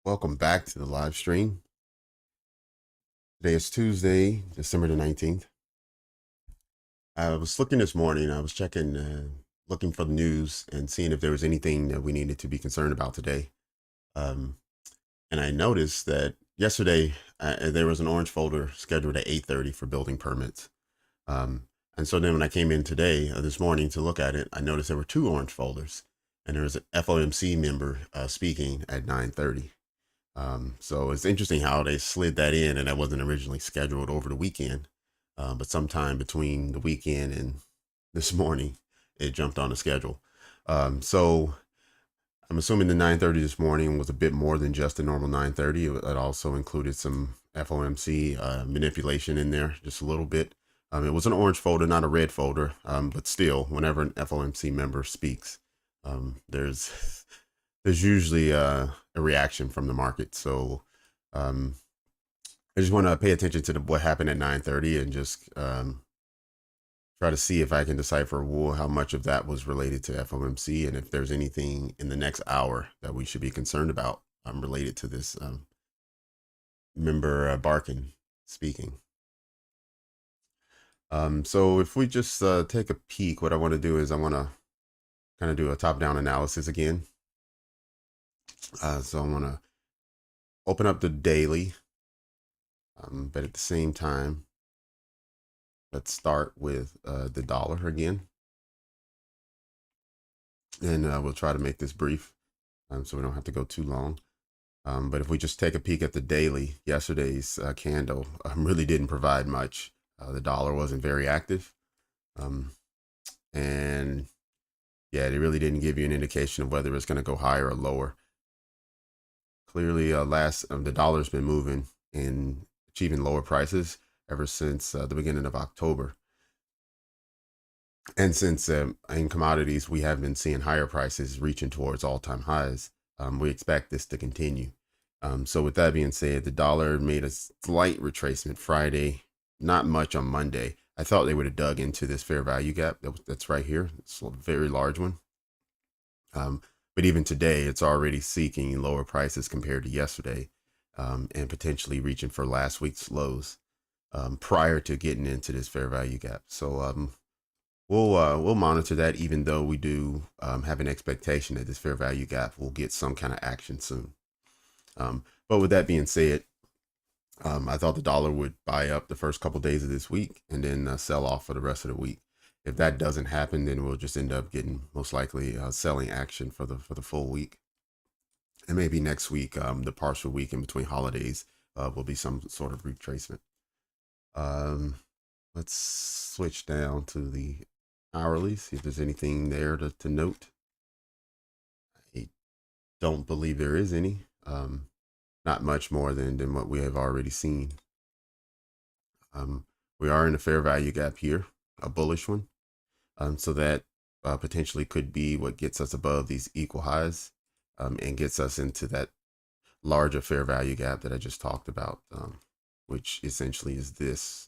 Welcome back to the live stream. Today is Tuesday, December the 19th. I was looking this morning, I was checking, looking for the news and seeing if there was anything that we needed to be concerned about today. And I noticed that yesterday there was an orange folder scheduled at 8:30 for building permits. And so then when I came in today, this morning to look at it, I noticed there were two orange folders and there was an FOMC member speaking at 9:30. So it's interesting how they slid that in, and that wasn't originally scheduled over the weekend. But sometime between the weekend and this morning, it jumped on the schedule. So I'm assuming the 9:30 this morning was a bit more than just a normal 9:30. It also included some FOMC manipulation in there, just a little bit. It was an orange folder, not a red folder, but still, whenever an FOMC member speaks, there's usually a reaction from the market. So I just want to pay attention to what happened at 9:30 and just try to see if I can decipher how much of that was related to FOMC and if there's anything in the next hour that we should be concerned about related to this member Barkin speaking. So if we just take a peek, what I want to do is I want to kind of do a top-down analysis again. So I want to open up the daily, but at the same time, let's start with the dollar again. And we'll try to make this brief so we don't have to go too long. But if we just take a peek at the daily, yesterday's candle really didn't provide much. The dollar wasn't very active. And yeah, it really didn't give you an indication of whether it's going to go higher or lower. Clearly, the dollar's been moving and achieving lower prices ever since the beginning of October. And since in commodities, we have been seeing higher prices reaching towards all-time highs, we expect this to continue. So with that being said, the dollar made a slight retracement Friday, not much on Monday. I thought they would have dug into this fair value gap that's right here. It's a very large one. But even today, it's already seeking lower prices compared to yesterday, and potentially reaching for last week's lows prior to getting into this fair value gap. So we'll monitor that, even though we do have an expectation that this fair value gap will get some kind of action soon. But with that being said, I thought the dollar would buy up the first couple days of this week and then sell off for the rest of the week. If that doesn't happen, then we'll just end up getting most likely selling action for the full week. And maybe next week, the partial week in between holidays, will be some sort of retracement. Let's switch down to the hourly, see if there's anything there to note. I don't believe there is any. Not much more than what we have already seen. We are in a fair value gap here, a bullish one. So that potentially could be what gets us above these equal highs and gets us into that larger fair value gap that I just talked about, which essentially is this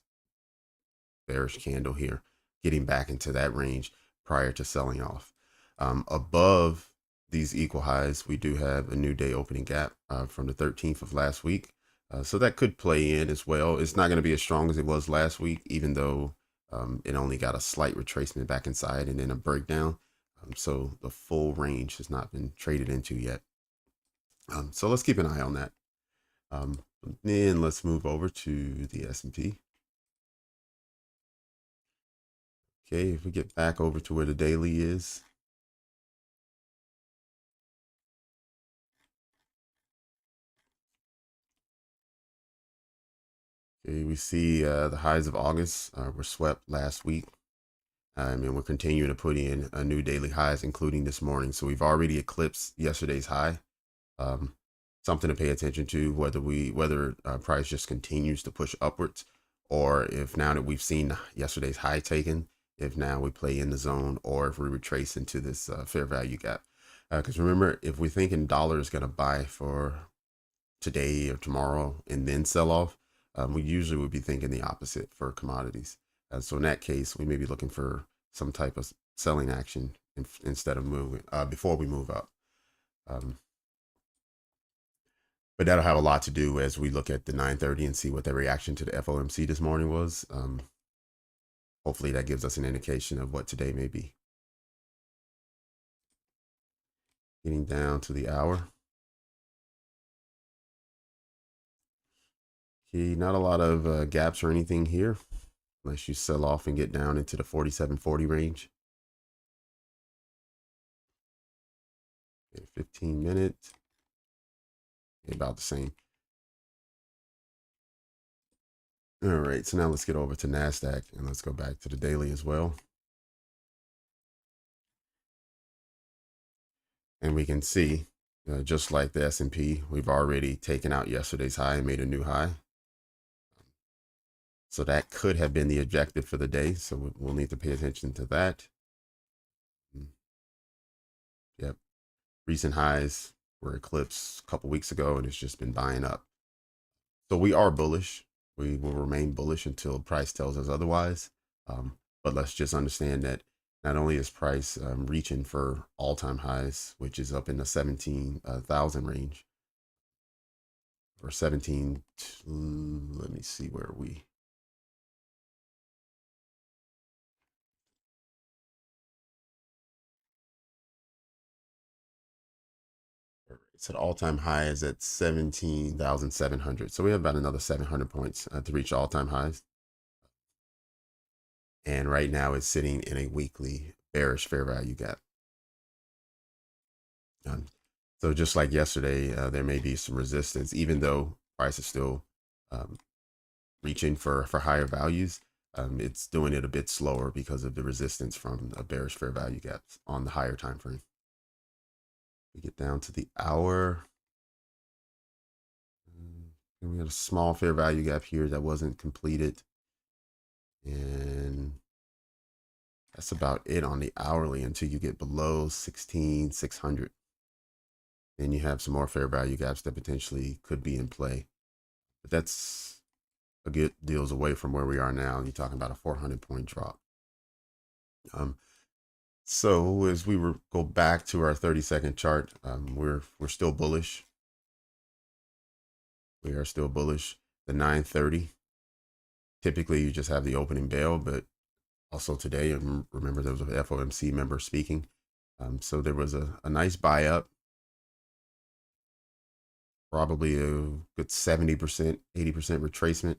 bearish candle here, getting back into that range prior to selling off. Above these equal highs, we do have a new day opening gap from the 13th of last week. So that could play in as well. It's not going to be as strong as it was last week, even though it only got a slight retracement back inside and then a breakdown. So the full range has not been traded into yet. So let's keep an eye on that. Then let's move over to the S&P. Okay, if we get back over to where the daily is. Okay, we see the highs of August were swept last week. And we're continuing to put in a new daily highs, including this morning. So we've already eclipsed yesterday's high. Something to pay attention to, whether price just continues to push upwards, or if now that we've seen yesterday's high taken, if now we play in the zone, or if we retrace into this fair value gap. Because remember, if we're thinking dollar is going to buy for today or tomorrow and then sell off, we usually would be thinking the opposite for commodities. So in that case, we may be looking for some type of selling action instead of moving before we move up. but that'll have a lot to do as we look at the 9:30 and see what the reaction to the FOMC this morning was. Hopefully that gives us an indication of what today may be. Getting down to the hour. Okay, not a lot of gaps or anything here, unless you sell off and get down into the 47.40 range. 15 minutes, about the same. All right, so now let's get over to Nasdaq and let's go back to the daily as well. And we can see, just like the S&P, we've already taken out yesterday's high and made a new high. So that could have been the objective for the day. So we'll need to pay attention to that. Yep. Recent highs were eclipsed a couple weeks ago and it's just been buying up. So we are bullish. We will remain bullish until price tells us otherwise. But let's just understand that not only is price reaching for all-time highs, which is up in the 17,000 range, or 17, let me see where we. So the all-time high is at 17,700. So we have about another 700 points to reach all-time highs. And right now it's sitting in a weekly bearish fair value gap. So just like yesterday, there may be some resistance, even though price is still reaching for higher values. It's doing it a bit slower because of the resistance from a bearish fair value gaps on the higher time frame. We get down to the hour. And we had a small fair value gap here that wasn't completed. And that's about it on the hourly until you get below 16,600. Then you have some more fair value gaps that potentially could be in play. But that's a good deals away from where we are now. You're talking about a 400-point drop. So as we go back to our 30-second chart, we're still bullish. We are still bullish. The 9:30. Typically, you just have the opening bell, but also today, remember there was an FOMC member speaking. So there was a nice buy up, probably a good 70%, 80% retracement,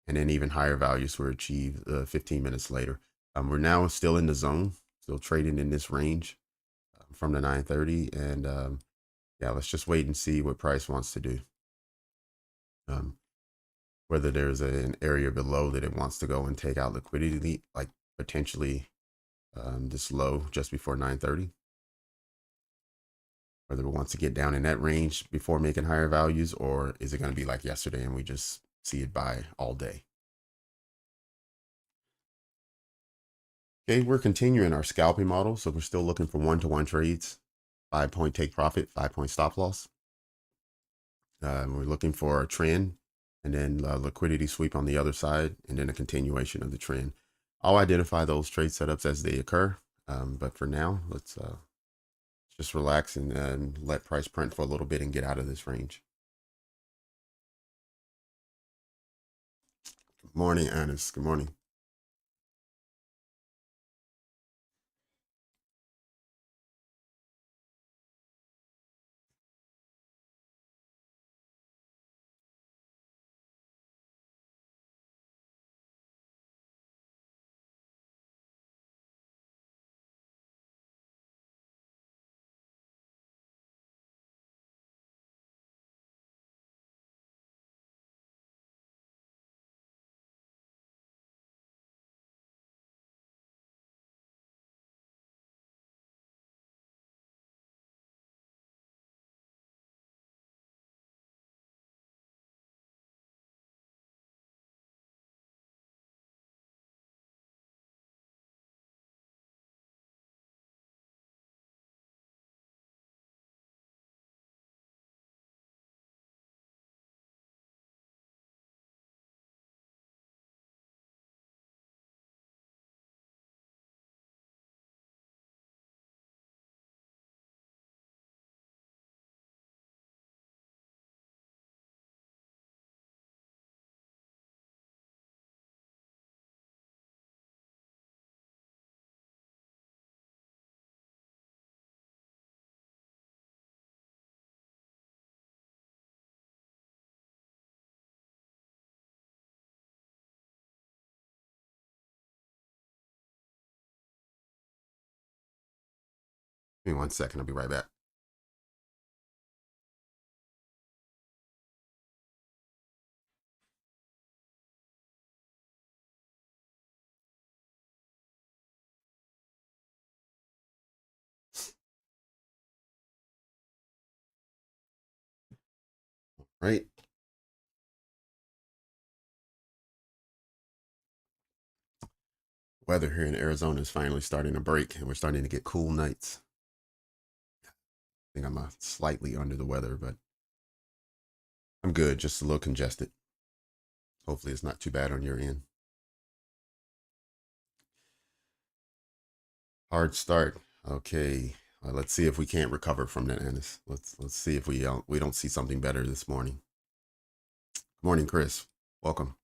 and then even higher values were achieved 15 minutes later. We're now still in the zone, still trading in this range from the 9:30, and yeah, let's just wait and see what price wants to do. Whether there's an area below that it wants to go and take out liquidity, like potentially this low just before 9:30. Whether it wants to get down in that range before making higher values, or is it going to be like yesterday and we just see it buy all day? Okay, we're continuing our scalping model. So we're still looking for one-to-one trades, 5-point take profit, 5-point stop loss. We're looking for a trend and then liquidity sweep on the other side, and then a continuation of the trend. I'll identify those trade setups as they occur. But for now, let's just relax and let price print for a little bit and get out of this range. Good morning, Ernest. Good morning. Give me 1 second. I'll be right back. Right. Weather here in Arizona is finally starting to break, and we're starting to get cool nights. I think I'm slightly under the weather, but I'm good. Just a little congested. Hopefully, it's not too bad on your end. Hard start. Okay. Let's see if we can't recover from that, Ennis. Let's see if we don't see something better this morning. Good morning, Chris. Welcome.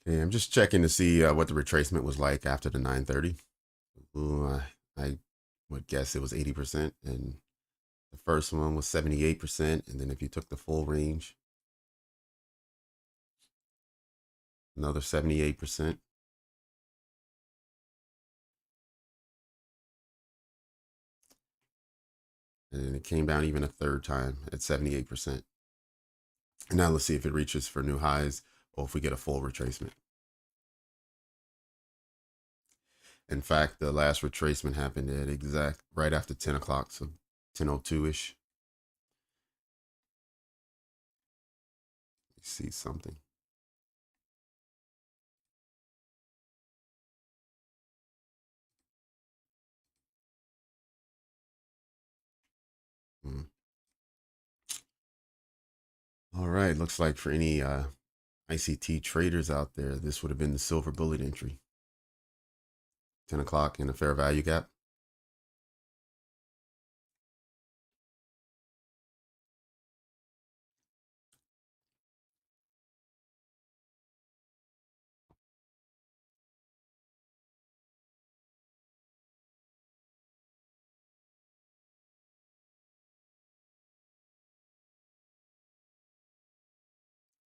Okay, I'm just checking to see what the retracement was like after the 930. Ooh, I would guess it was 80%, and the first one was 78%, and then if you took the full range, another 78%. And then it came down even a third time at 78%. And now let's see if it reaches for new highs or if we get a full retracement. In fact, the last retracement happened at exact right after 10 o'clock, so 10:02-ish. You see something. Hmm. All right, looks like for any ICT traders out there, this would have been the silver bullet entry. 10 o'clock in a fair value gap.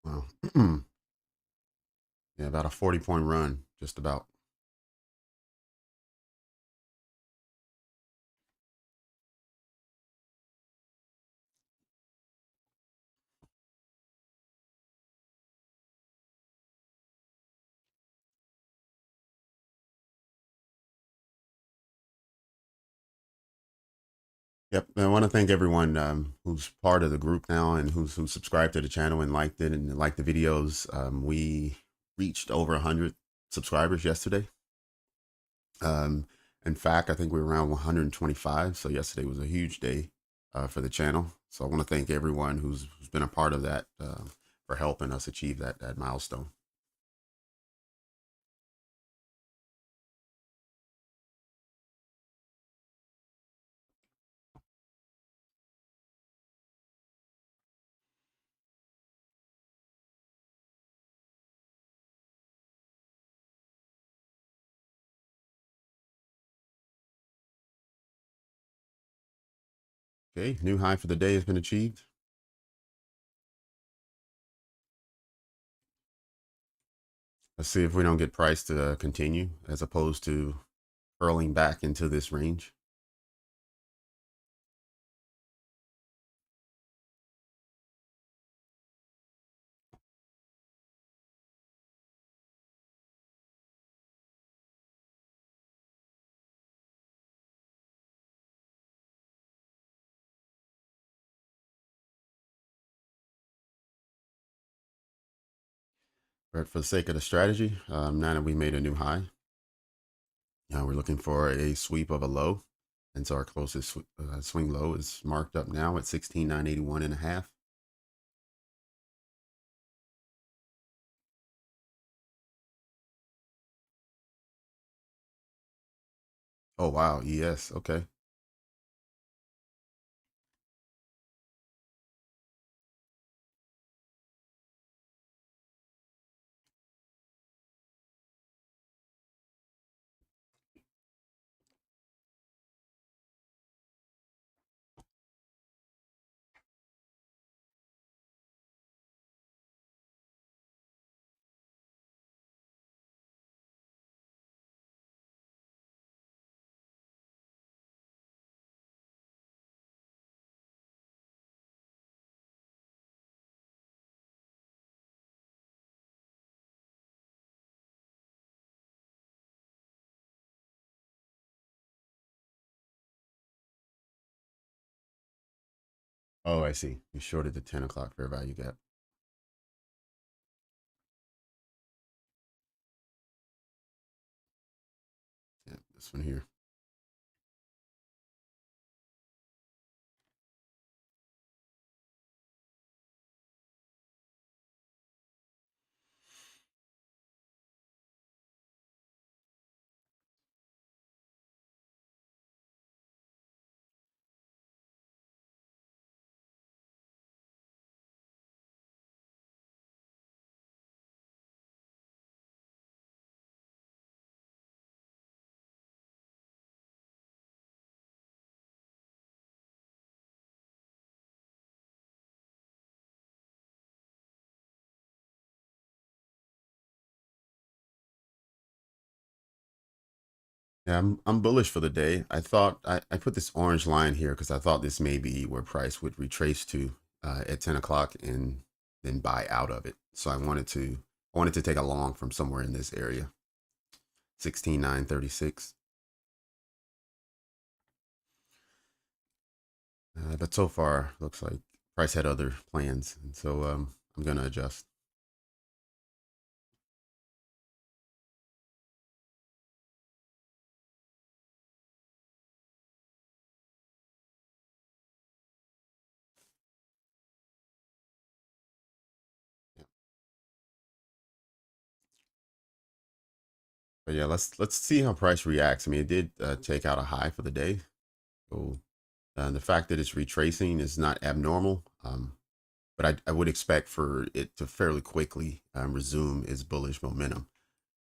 Wow. Yeah, about a 40-point run, just about. Yep. I want to thank everyone who's part of the group now and who's subscribed to the channel and liked it and liked the videos. We reached over 100 subscribers yesterday. In fact, I think we were around 125. So yesterday was a huge day for the channel. So I want to thank everyone who's been a part of that for helping us achieve that milestone. Okay, new high for the day has been achieved. Let's see if we don't get price to continue as opposed to hurling back into this range. But for the sake of the strategy, now that we made a new high, we're looking for a sweep of a low. And so our closest swing low is marked up now at 16,981.5. Oh, wow. Yes. Okay. Oh, I see. You shorted the 10 o'clock fair value gap. Yeah, this one here. Yeah, I'm bullish for the day. I thought I put this orange line here because I thought this may be where price would retrace to at 10 o'clock and then buy out of it. So I wanted to take a long from somewhere in this area, 16,936. But so far looks like price had other plans, and so I'm gonna adjust. Yeah. But yeah, let's see how price reacts. I mean, it did take out a high for the day, so the fact that it's retracing is not abnormal. But I would expect for it to fairly quickly resume its bullish momentum.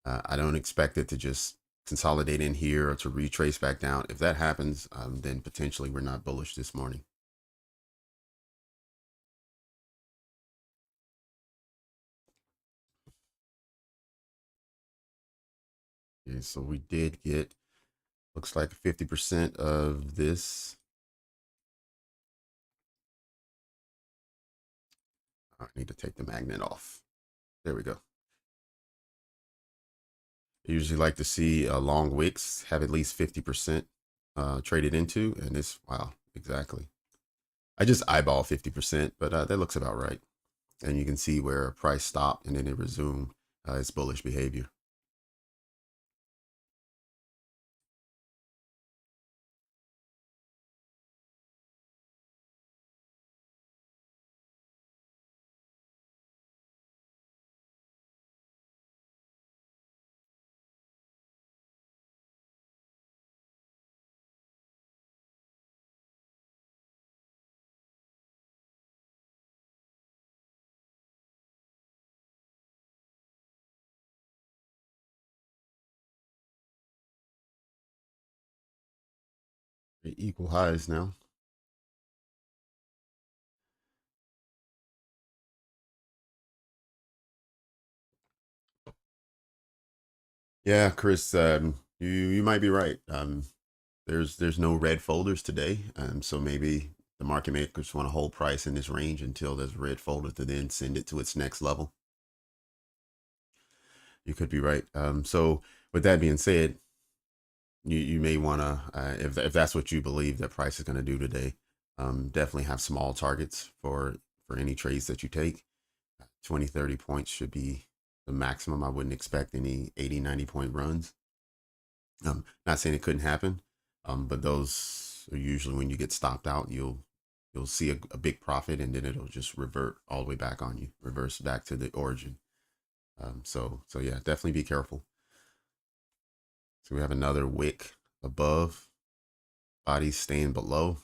I don't expect it to just consolidate in here or to retrace back down. If that happens, then potentially we're not bullish this morning. Okay, so we did get, looks like 50% of this. I need to take the magnet off. There we go. I usually like to see long wicks have at least 50% traded into, and this, wow, exactly. I just eyeball 50%, but that looks about right. And you can see where price stopped and then it resumed its bullish behavior. Equal highs now. Yeah, Chris, you might be right. There's no red folders today, so maybe the market makers want to hold price in this range until there's a red folder to then send it to its next level. You could be right. So with that being said, you may want to, if that's what you believe that price is going to do today, definitely have small targets for any trades that you take. 20, 30 points should be the maximum. I wouldn't expect any 80, 90 point runs. Not saying it couldn't happen, but those are usually when you get stopped out, you'll see a big profit and then it'll just revert all the way back on you, reverse back to the origin. So yeah, definitely be careful. So we have another wick above, bodies staying below.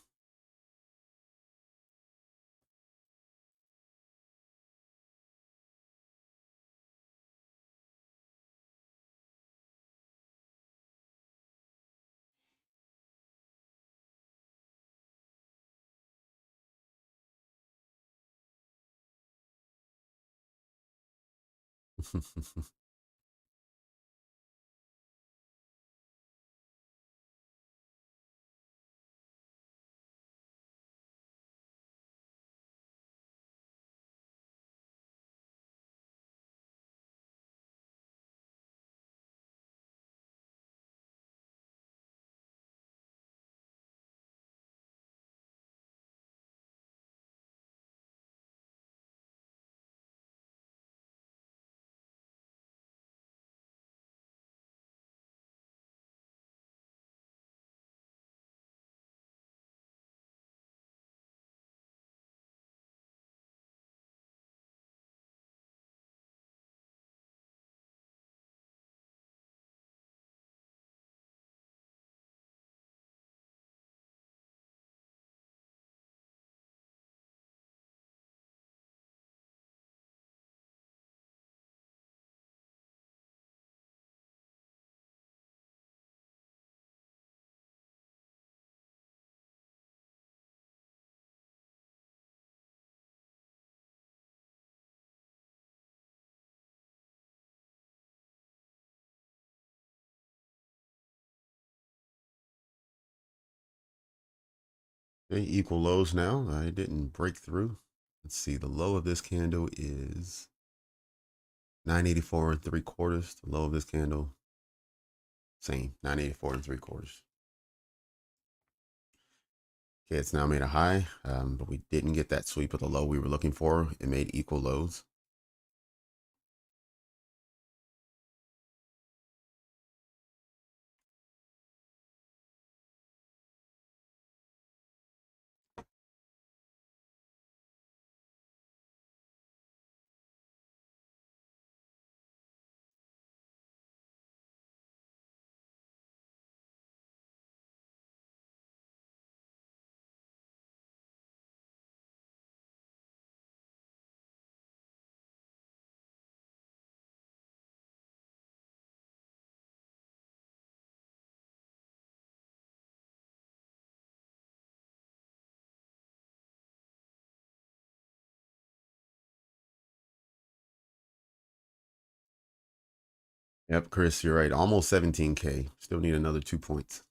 Okay, equal lows now. I didn't break through. Let's see. The low of this candle is 984 and 3/4. The low of this candle, same, 984 and 3/4. Okay, it's now made a high, but we didn't get that sweep of the low we were looking for. It made equal lows. Yep, Chris, you're right. Almost 17K. Still need another 2 points.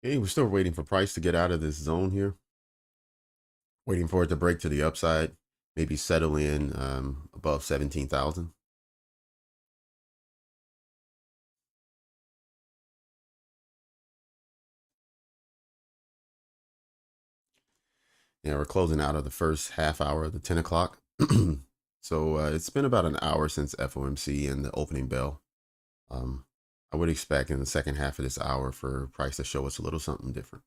Okay, we're still waiting for price to get out of this zone here. Waiting for it to break to the upside. Maybe settle in above 17,000. Yeah, we're closing out of the first half hour of the 10 o'clock. So it's been about an hour since FOMC and the opening bell. I would expect in the second half of this hour for price to show us a little something different.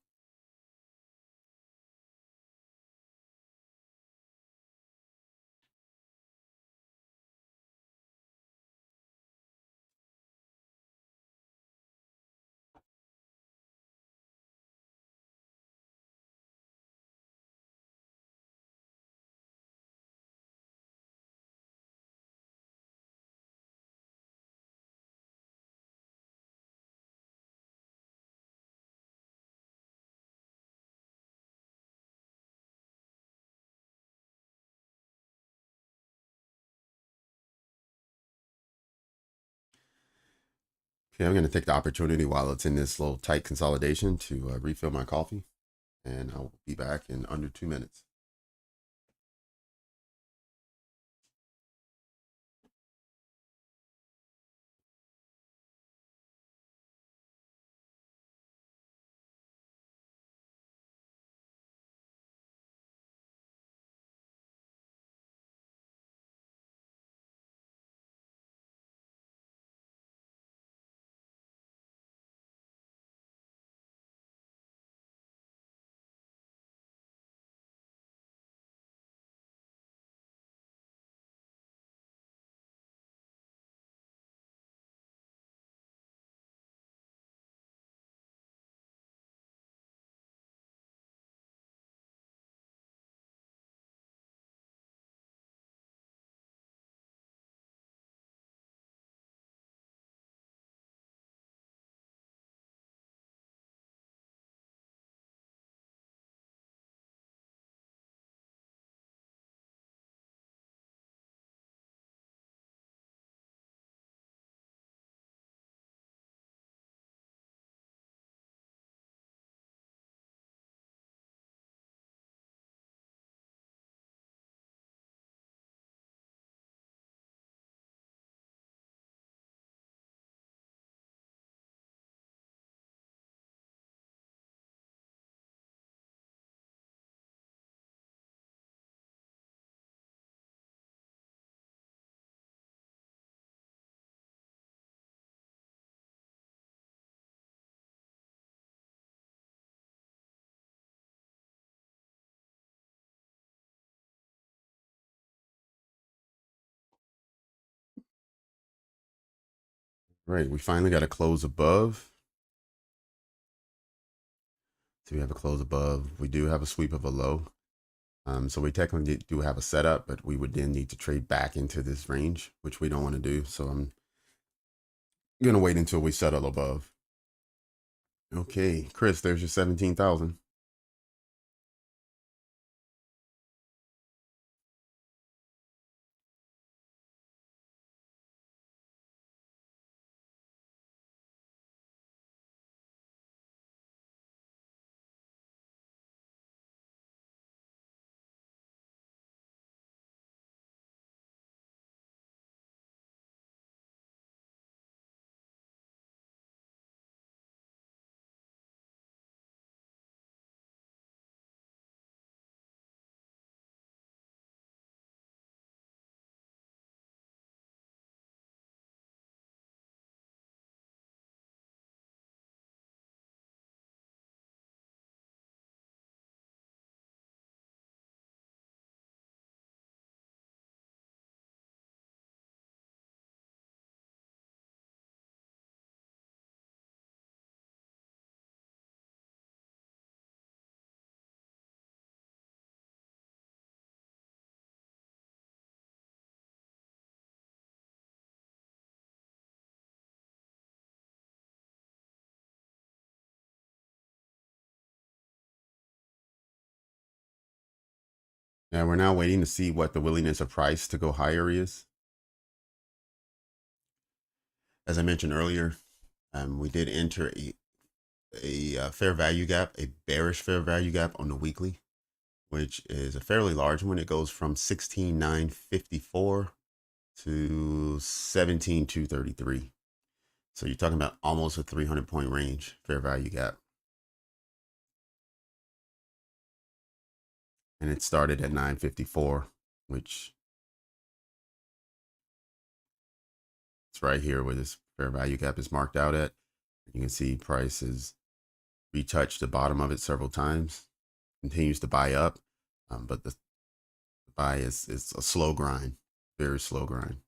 Okay, I'm going to take the opportunity while it's in this little tight consolidation to refill my coffee, and I'll be back in under 2 minutes. Right, we finally got a close above. So we have a close above. We do have a sweep of a low. So we technically do have a setup, but we would then need to trade back into this range, which we don't want to do. So I'm going to wait until we settle above. Okay, Chris, there's your 17,000. And we're now waiting to see what the willingness of price to go higher is. As I mentioned earlier, we did enter a fair value gap, a bearish fair value gap on the weekly, which is a fairly large one. It goes from 16,954 to 17,233. So you're talking about almost a 300-point range fair value gap. And it started at 954, which it's right here where this fair value gap is marked out at. You can see price has retouched the bottom of it several times, continues to buy up, but the buy is a slow grind, very slow grind.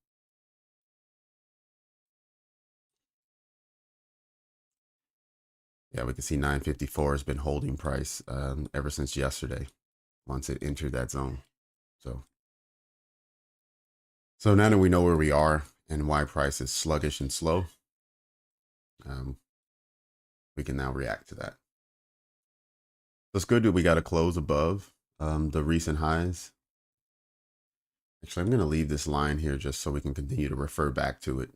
Yeah, we can see 954 has been holding price ever since yesterday, once it entered that zone. So now that we know where we are and why price is sluggish and slow, we can now react to that. So it's good that we got to close above the recent highs. Actually, I'm going to leave this line here just so we can continue to refer back to it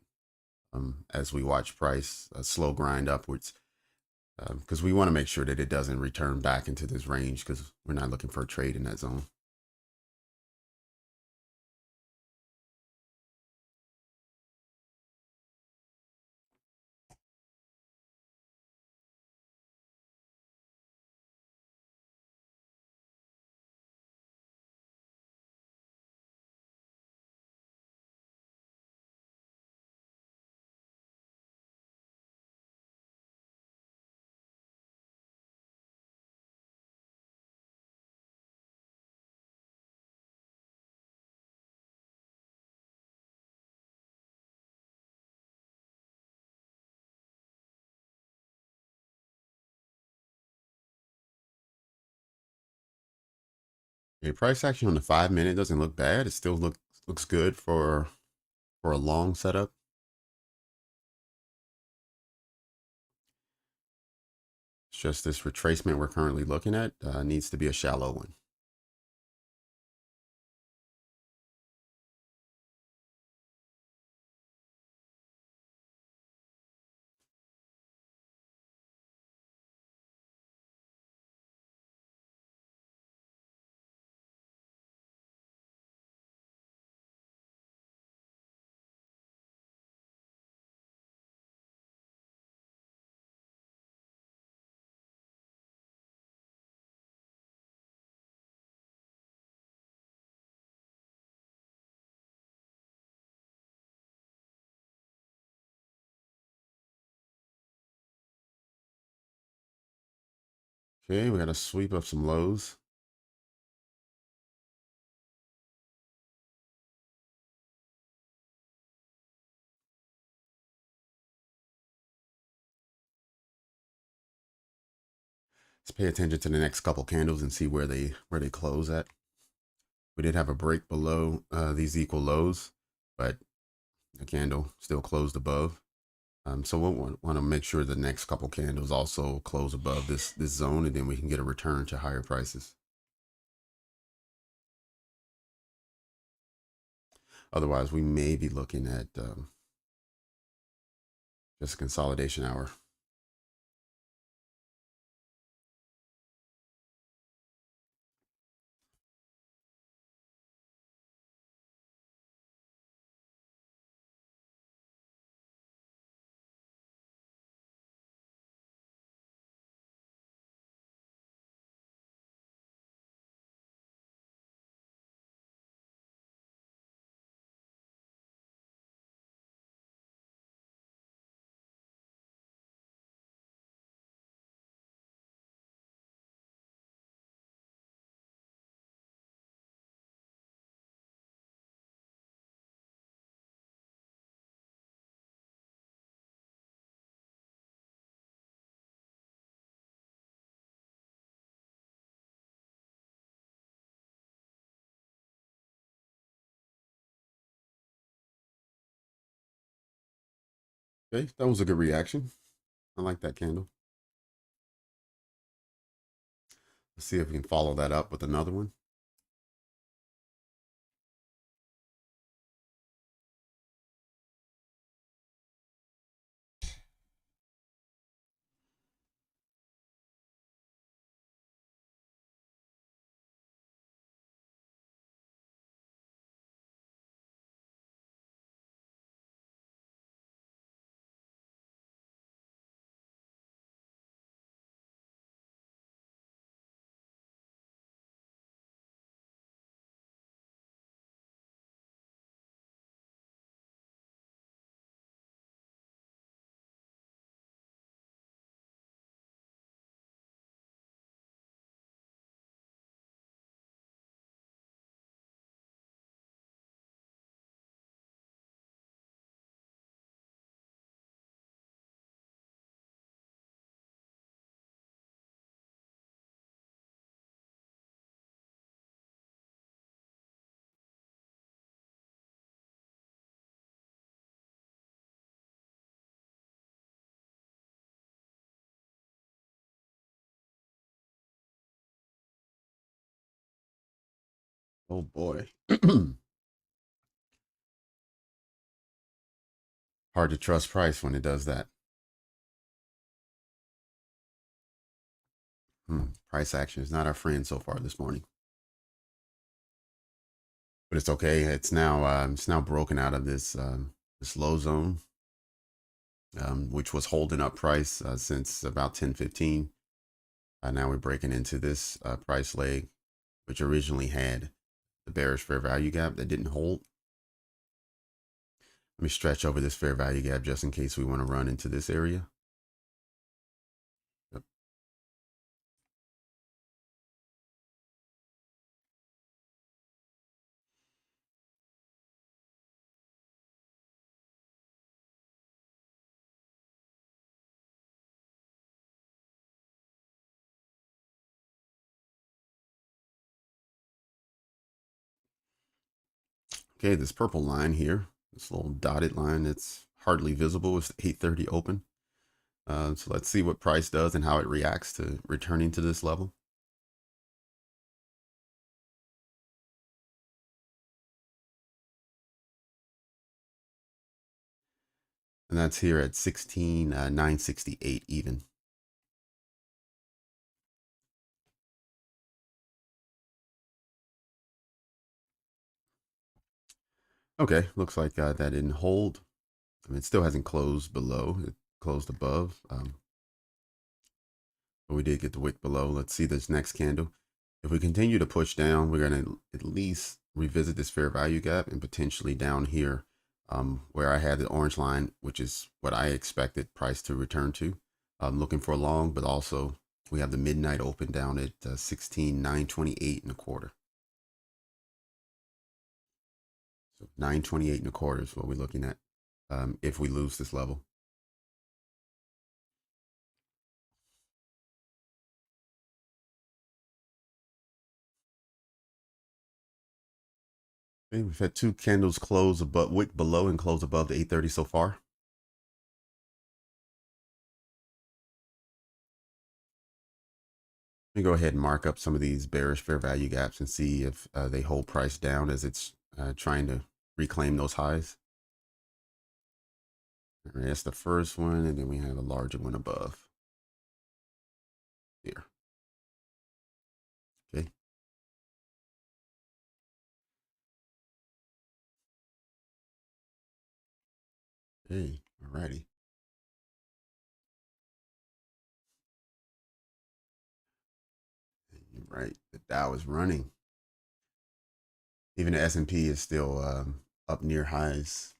as we watch price slow grind upwards, because we want to make sure that it doesn't return back into this range, because we're not looking for a trade in that zone. Okay, price action on the 5 minute doesn't look bad. It still looks good for a long setup. It's just this retracement we're currently looking at needs to be a shallow one. Okay, we got a sweep of some lows. Let's pay attention to the next couple candles and see where they close at. We did have a break below these equal lows, but the candle still closed above. So we'll want to make sure the next couple candles also close above this zone, and then we can get a return to higher prices. Otherwise, we may be looking at just a consolidation hour. Okay, that was a good reaction. I like that candle. Let's see if we can follow that up with another one. Oh boy. Hard to trust price when it does that. Price action is not our friend so far this morning, but it's okay. It's now broken out of this low zone, which was holding up price since about 10:15. Now we're breaking into this price leg, which originally had the bearish fair value gap that didn't hold. Let me stretch over this fair value gap just in case we want to run into this area. Yep. Okay, this purple line here, this little dotted line that's hardly visible, is 8:30 open. So let's see what price does and how it reacts to returning to this level. And that's here at 16,968 even. Okay, looks like that didn't hold. I mean, it still hasn't closed below. It closed above. But we did get the wick below. Let's see this next candle. If we continue to push down, we're going to at least revisit this fair value gap and potentially down here where I had the orange line, which is what I expected price to return to. I'm looking for a long, but also we have the midnight open down at 16,928 and a quarter. So 928 and a quarter is what we're looking at if we lose this level. Okay, we've had two candles close above, wick below and close above the 830 so far. Let me go ahead and mark up some of these bearish fair value gaps and see if they hold price down as it's trying to reclaim those highs. All right, that's the first one, and then we have a larger one above here. Okay. Hey, alrighty. You're right. The Dow is running. Even the S&P is still up near highs.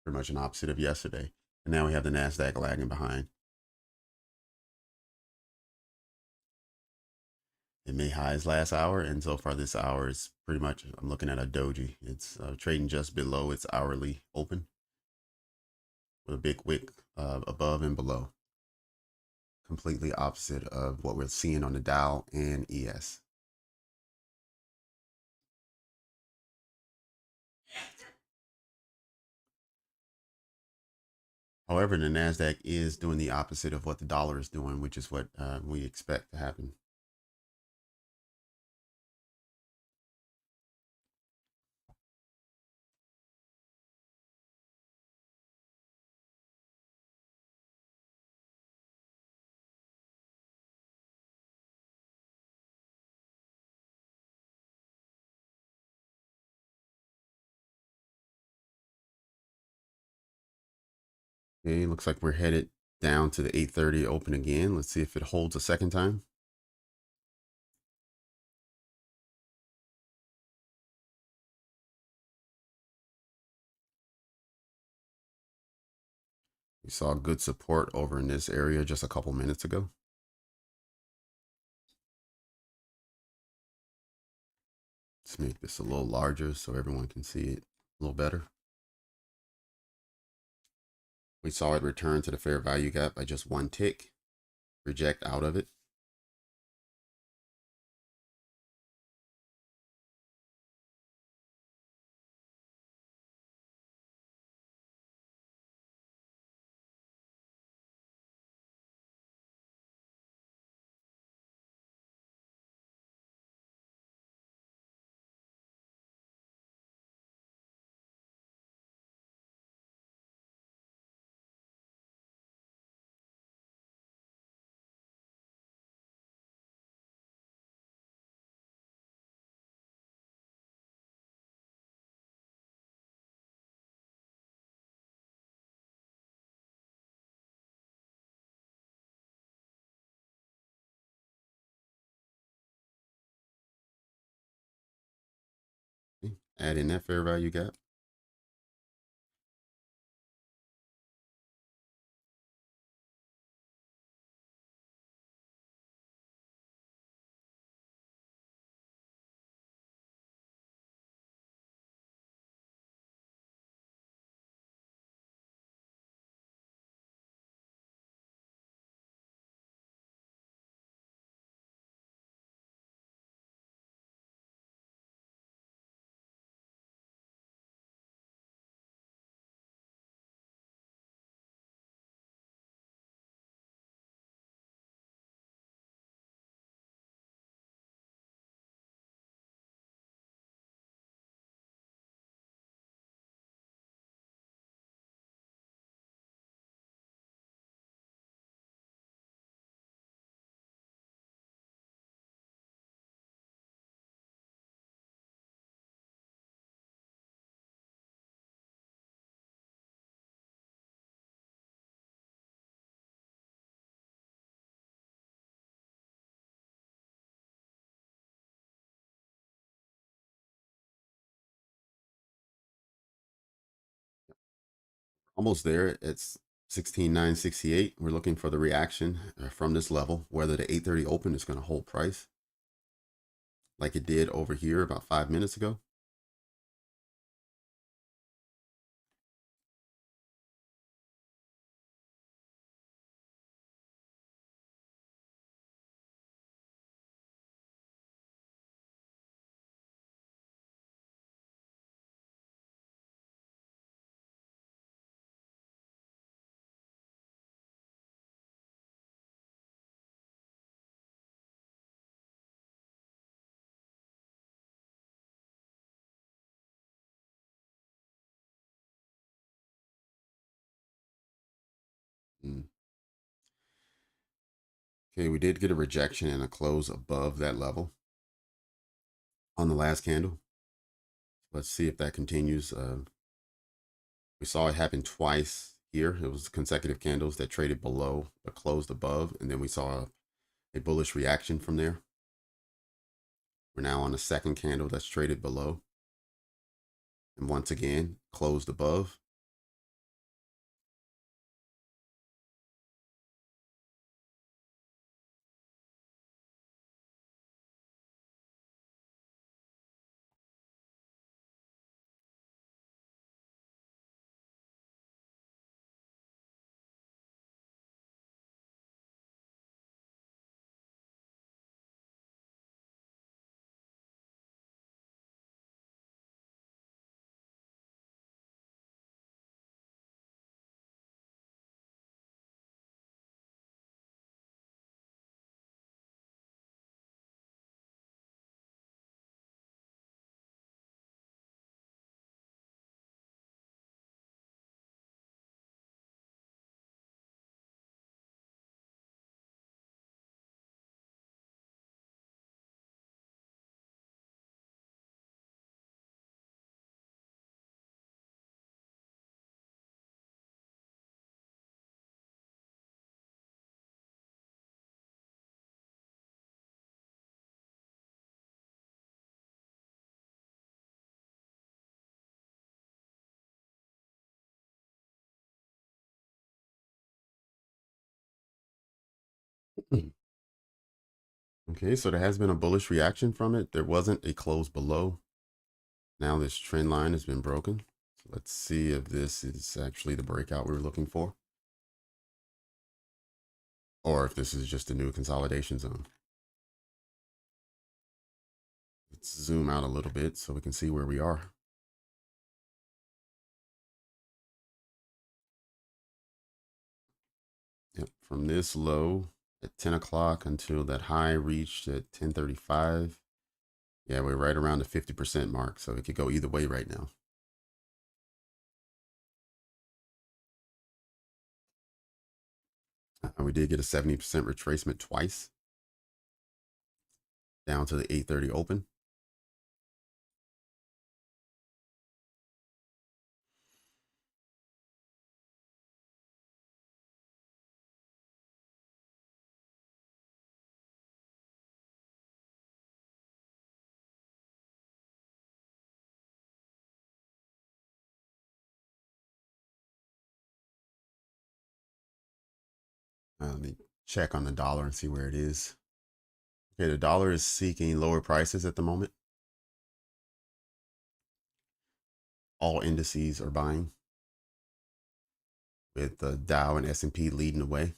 Pretty much an opposite of yesterday. And now we have the Nasdaq lagging behind. It made highs last hour, and so far this hour is pretty much, I'm looking at a doji. It's trading just below its hourly open with a big wick above and below. Completely opposite of what we're seeing on the Dow and ES. However, the Nasdaq is doing the opposite of what the dollar is doing, which is what we expect to happen. Okay, looks like we're headed down to the 830 open again. Let's see if it holds a second time. We saw good support over in this area just a couple minutes ago. Let's make this a little larger so everyone can see it a little better. We saw it return to the fair value gap by just one tick, reject out of it. Add in that fair value gap. Almost there. It's 16,968. We're looking for the reaction from this level, whether the 830 open is going to hold price like it did over here about 5 minutes ago. Mm. Okay, we did get a rejection and a close above that level on the last candle. Let's see if that continues. We saw it happen twice here. It was consecutive candles that traded below but closed above, and then we saw a bullish reaction from there. We're now on the second candle that's traded below, and once again closed above. Okay, so there has been a bullish reaction from it. There wasn't a close below. Now this trend line has been broken. So let's see if this is actually the breakout we were looking for, or if this is just a new consolidation zone. Let's zoom out a little bit so we can see where we are. Yep, from this low at 10 o'clock until that high reached at 10:35. Yeah, we're right around the 50% mark, so it could go either way right now. We did get a 70% retracement twice down to the 830 open. Let me check on the dollar and see where it is. Okay, the dollar is seeking lower prices at the moment. All indices are buying, with the Dow and S&P leading the way.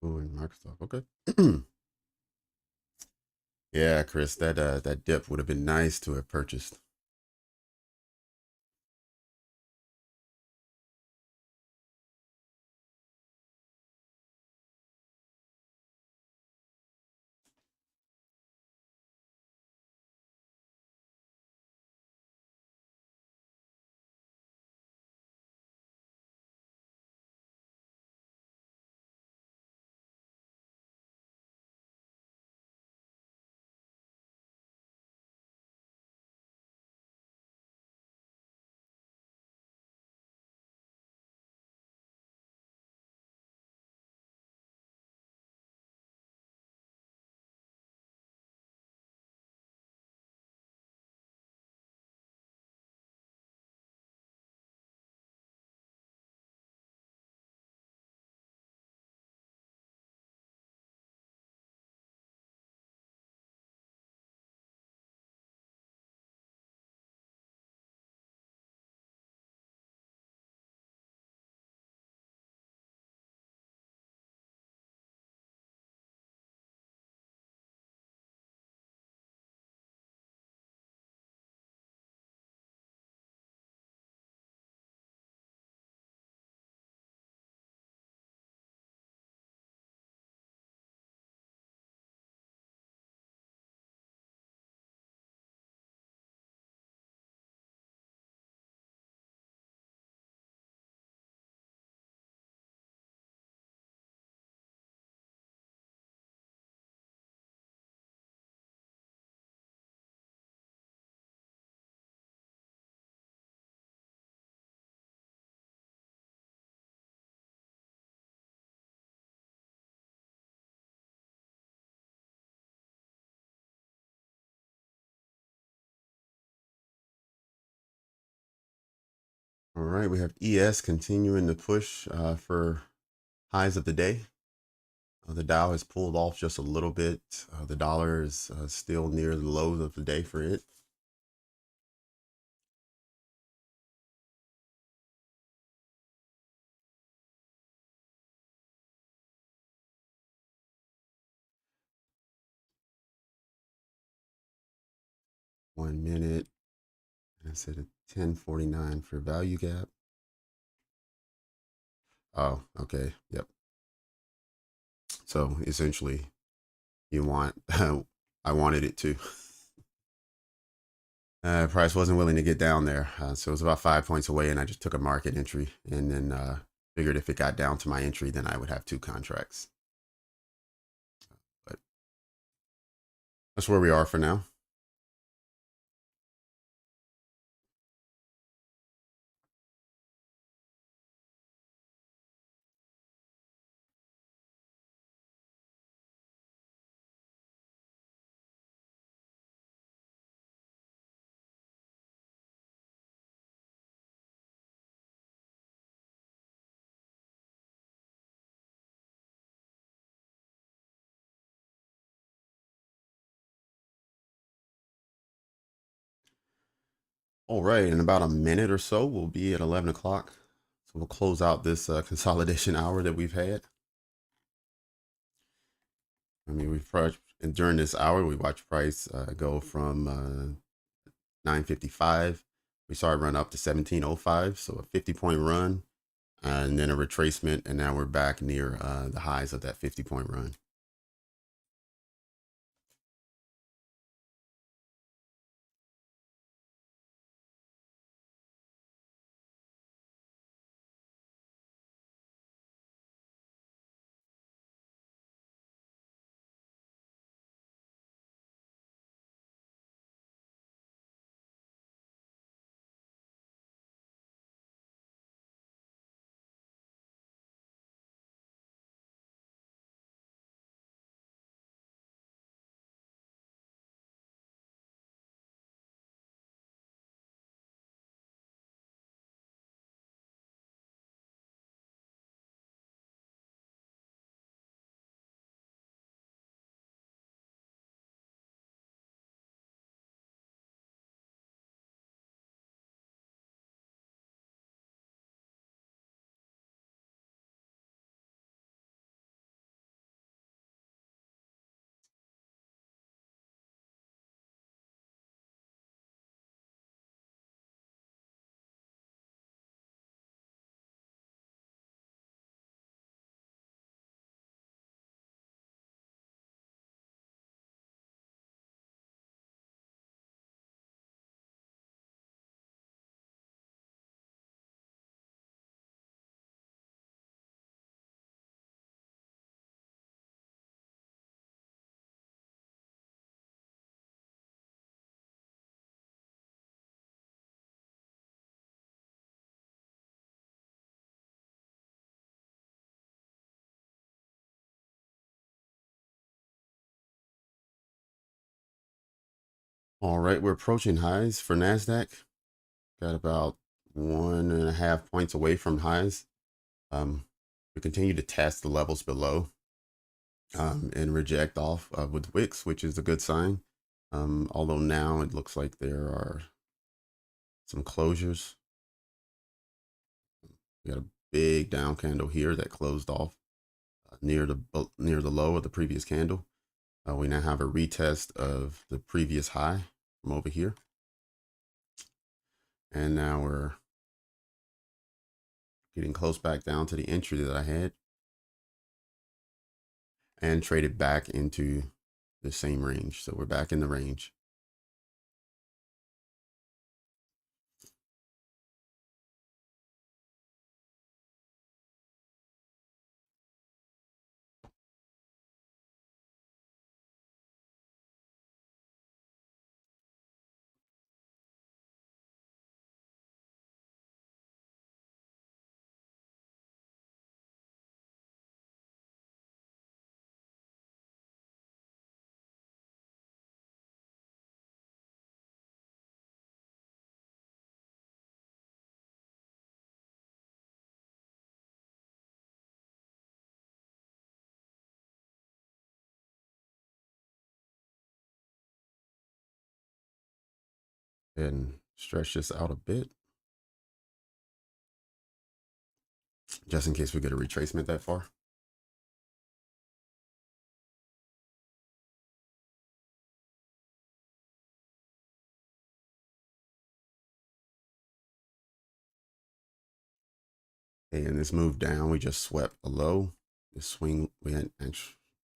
Oh, and Microsoft. Okay. Yeah, Chris, that dip would have been nice to have purchased. All right, we have ES continuing to push for highs of the day. The Dow has pulled off just a little bit. The dollar is still near the lows of the day for it. One minute. I said a 1049 for value gap. Oh, okay. Yep. So essentially, you want, I wanted it to. Price wasn't willing to get down there. So it was about 5 points away, and I just took a market entry and then figured if it got down to my entry, then I would have two contracts. But that's where we are for now. All right, in about a minute or so, we'll be at 11 o'clock. So we'll close out this consolidation hour that we've had. I mean, and during this hour, we watched price go from 955. We saw it run up to 1705, so a 50-point run, and then a retracement, and now we're back near the highs of that 50-point run. All right, we're approaching highs for Nasdaq. Got about 1.5 points away from highs. We continue to test the levels below and reject off with wicks, which is a good sign. Although now it looks like there are some closures. We got a big down candle here that closed off near the low of the previous candle. We now have a retest of the previous high from over here, and now we're getting close back down to the entry that I had and traded back into the same range. So we're back in the range. And stretch this out a bit just in case we get a retracement that far. Okay, and this move down, we just swept a low. This swing, we had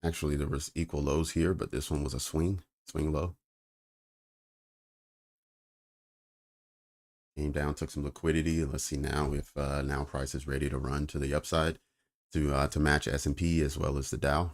actually there was equal lows here, but this one was a swing low. Came down, took some liquidity. Let's see now if now price is ready to run to the upside to match S&P as well as the Dow.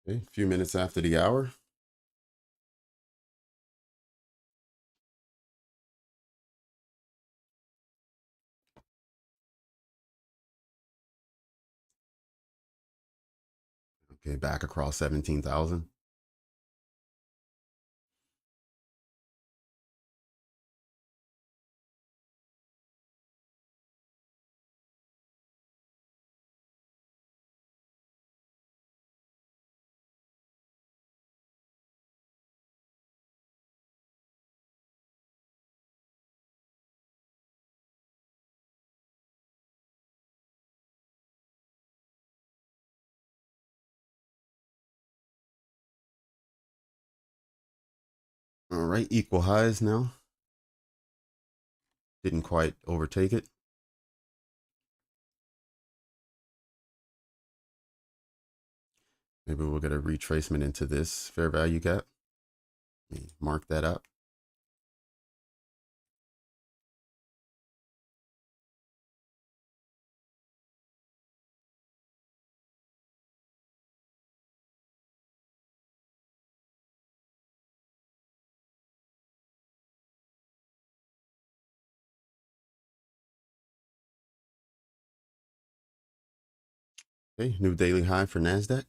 Okay, a few minutes after the hour. Okay, back across 17,000. All right, equal highs now. Didn't quite overtake it. Maybe we'll get a retracement into this fair value gap. Let me mark that up. Okay, new daily high for Nasdaq.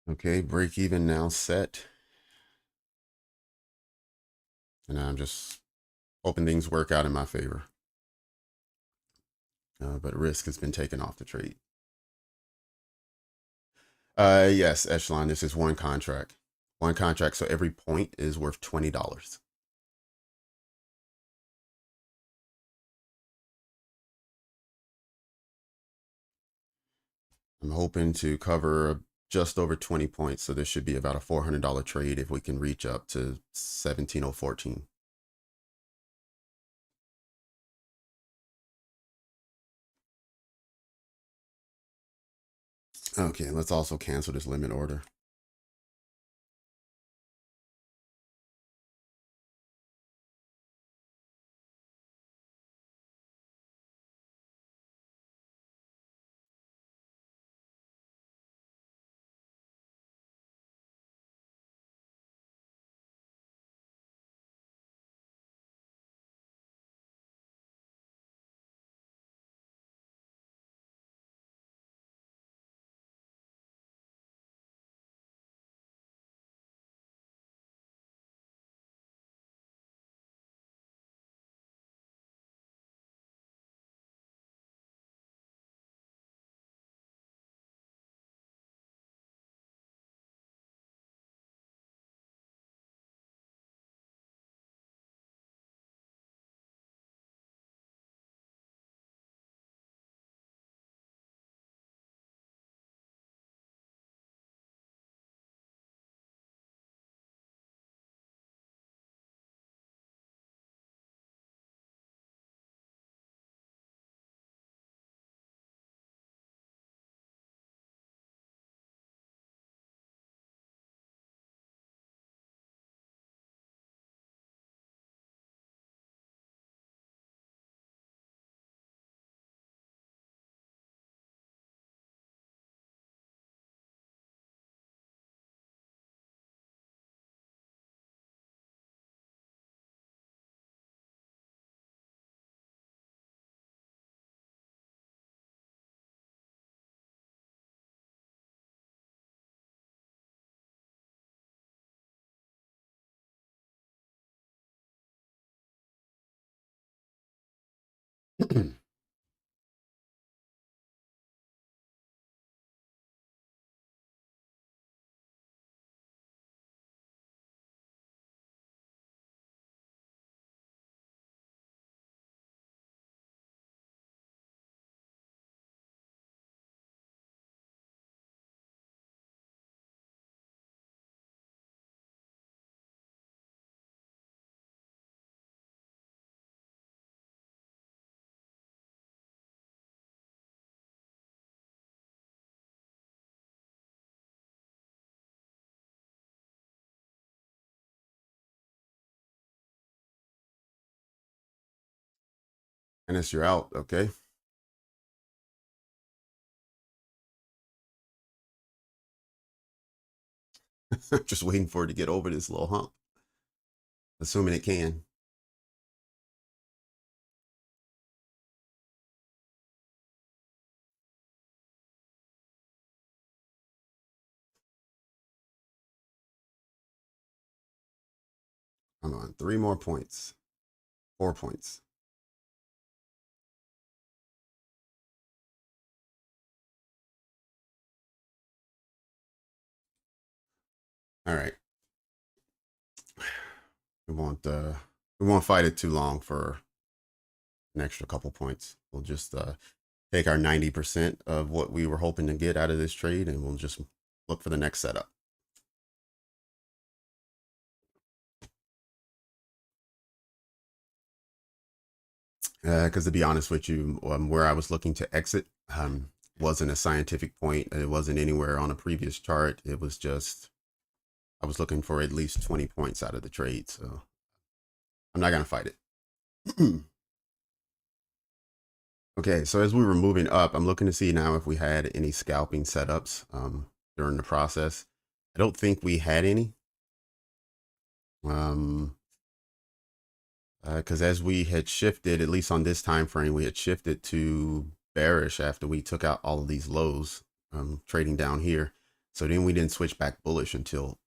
Okay, break even now set. And I'm just hoping things work out in my favor. But risk has been taken off the trade. Yes, Echelon, this is one contract. One contract, so every point is worth $20. I'm hoping to cover just over 20 points, so this should be about a $400 trade if we can reach up to 17,014. Okay, let's also cancel this limit order. And you're out, okay? Just waiting for it to get over this little hump, assuming it can. Come on, 3 more points, 4 points. All right. We won't fight it too long for an extra couple points. We'll just take our 90% of what we were hoping to get out of this trade, and we'll just look for the next setup. Because to be honest with you, where I was looking to exit wasn't a scientific point. It wasn't anywhere on a previous chart. It was just, I was looking for at least 20 points out of the trade. So I'm not going to fight it. Okay, so as we were moving up, I'm looking to see now if we had any scalping setups during the process. I don't think we had any. Because as we had shifted, at least on this time frame, we had shifted to bearish after we took out all of these lows, trading down here. So then we didn't switch back bullish until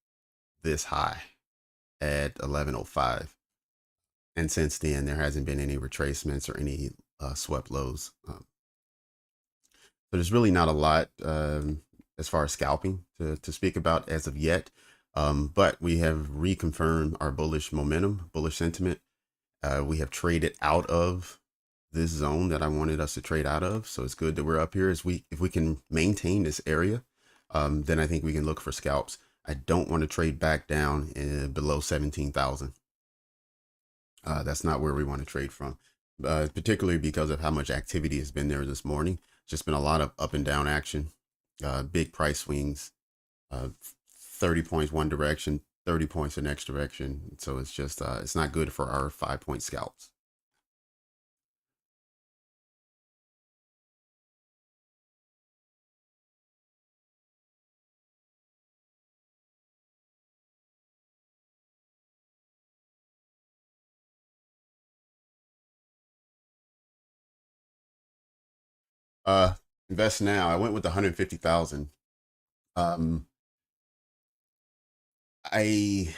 this high at 1105. And since then, there hasn't been any retracements or any swept lows. So there's really not a lot as far as scalping to speak about as of yet. But we have reconfirmed our bullish momentum, bullish sentiment. We have traded out of this zone that I wanted us to trade out of. So it's good that we're up here. If we can maintain this area, then I think we can look for scalps. I don't want to trade back down below 17,000. That's not where we want to trade from, particularly because of how much activity has been there this morning. Just been a lot of up and down action, big price swings, 30 points one direction, 30 points the next direction. So it's just, it's not good for our 5-point scalps. Uh, Invest now. I went with 150,000. Um, I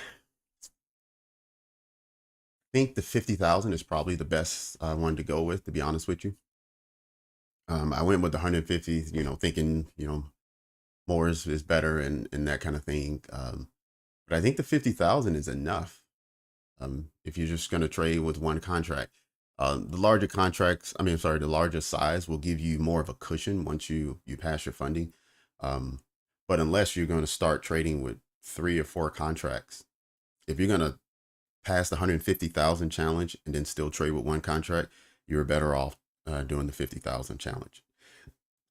think the 50,000 is probably the best one to go with, to be honest with you. I went with the 150, thinking, more is better and that kind of thing. But I think the 50,000 is enough. If you're just going to trade with one contract, the larger contracts, the larger size will give you more of a cushion once you pass your funding. But unless you're going to start trading with 3 or 4 contracts, if you're going to pass the 150,000 challenge and then still trade with one contract, you're better off doing the 50,000 challenge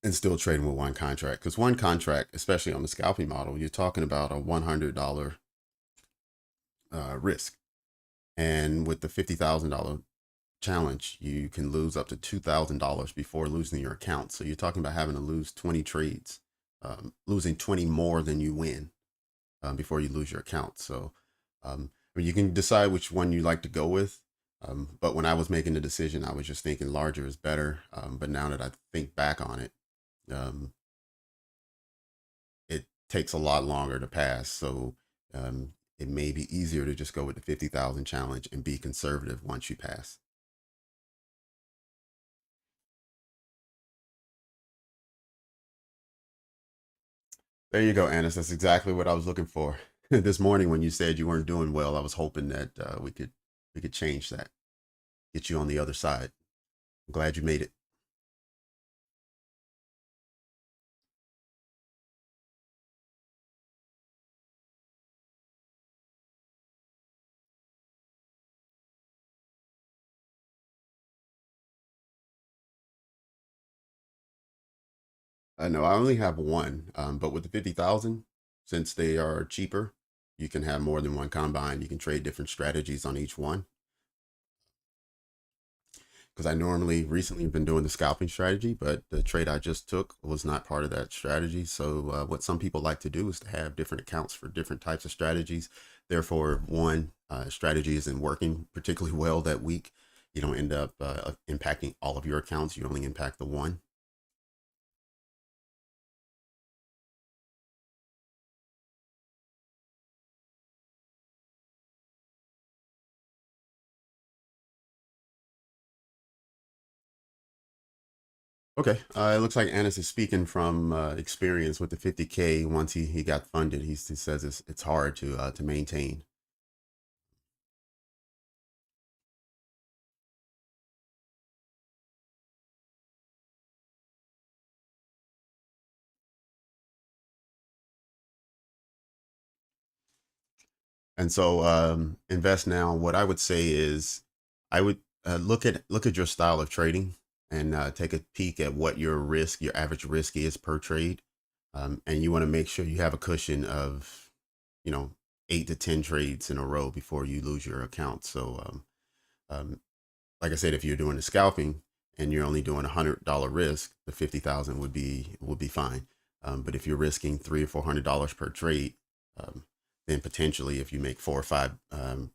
and still trading with one contract. Because one contract, especially on the scalping model, you're talking about a $100 risk. And with the $50,000 challenge, you can lose up to $2,000 before losing your account. So you're talking about having to lose 20 trades, losing 20 more than you win before you lose your account. So you can decide which one you like to go with. But when I was making the decision, I was just thinking larger is better. But now that I think back on it, it takes a lot longer to pass. So it may be easier to just go with the 50,000 challenge and be conservative once you pass. There you go, Anis. That's exactly what I was looking for. This morning when you said you weren't doing well, I was hoping that we could change that, get you on the other side. I'm glad you made it. I know I only have one, but with the 50,000, since they are cheaper, you can have more than one combine. You can trade different strategies on each one. Because I normally recently have been doing the scalping strategy, but the trade I just took was not part of that strategy. So what some people like to do is to have different accounts for different types of strategies. Therefore, one strategy isn't working particularly well that week. You don't end up impacting all of your accounts. You only impact the one. Okay, it looks like Anis is speaking from experience with the 50K. Once he got funded, he says it's hard to maintain. And so invest now. What I would say is, I would look at your style of trading and take a peek at what your average risk is per trade, and you want to make sure you have a cushion of, you know, 8 to 10 trades in a row before you lose your account. So um, like I said, if you're doing the scalping and you're only doing $100 risk, the 50,000 would be fine. But if you're risking $300 or $400 per trade, um, then potentially if you make 4 or 5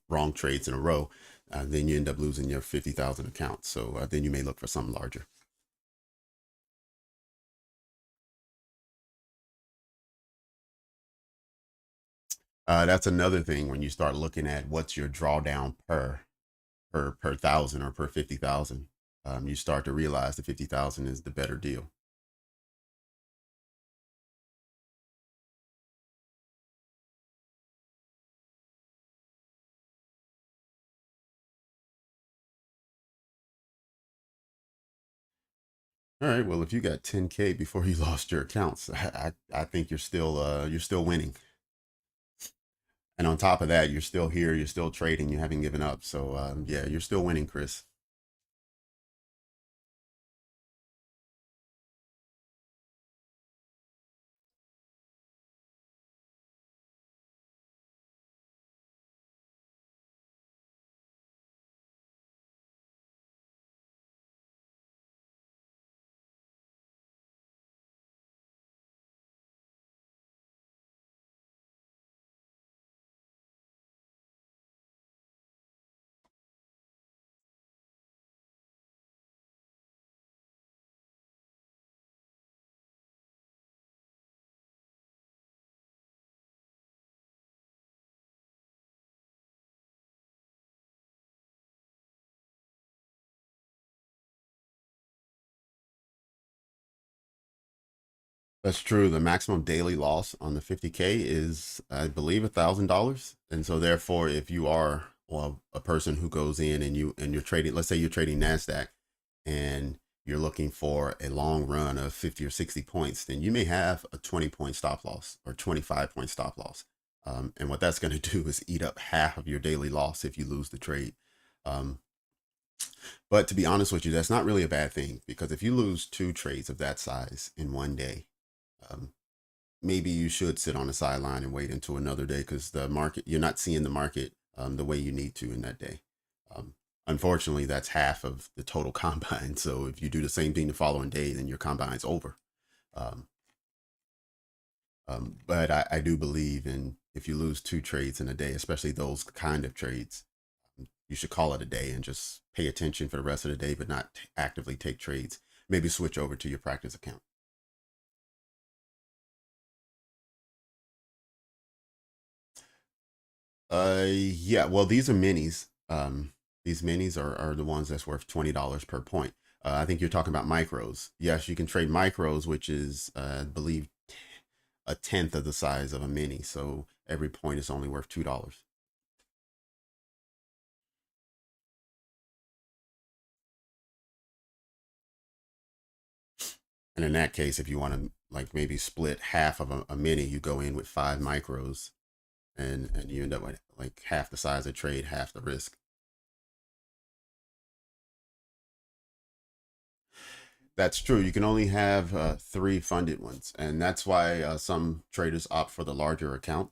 wrong trades in a row, then you end up losing your 50,000 account. So then you may look for something larger. That's another thing when you start looking at what's your drawdown per thousand or per 50,000. You start to realize the 50,000 is the better deal. All right. Well, if you got 10K before you lost your accounts, I think you're still winning. And on top of that, you're still here, you're still trading, you haven't given up. So yeah, you're still winning, Chris. That's true. The maximum daily loss on the 50K is, I believe, $1,000. And so therefore, if you are, well, a person who goes in and you're trading, let's say you're trading Nasdaq and you're looking for a long run of 50 or 60 points, then you may have a 20-point stop loss or 25-point stop loss. And what that's going to do is eat up half of your daily loss if you lose the trade. Um, but to be honest with you, that's not really a bad thing, because if you lose two trades of that size in one day, um, maybe you should sit on the sideline and wait until another day, because the market, you're not seeing the market the way you need to in that day. Um, Unfortunately, that's half of the total combine. So if you do the same thing the following day, then your combine's over. Um, but I do believe in, if you lose two trades in a day, especially those kind of trades, you should call it a day and just pay attention for the rest of the day, but not actively take trades. Maybe switch over to your practice account. Yeah, well, these are minis. These minis are the ones that's worth $20 per point. I think you're talking about micros. Yes, you can trade micros, which is, I believe, a tenth of the size of a mini. So every point is only worth $2. And in that case, if you want to like maybe split half of a mini, you go in with five micros, and you end up with like half the size of trade, half the risk. That's true. You can only have three funded ones, and that's why some traders opt for the larger account,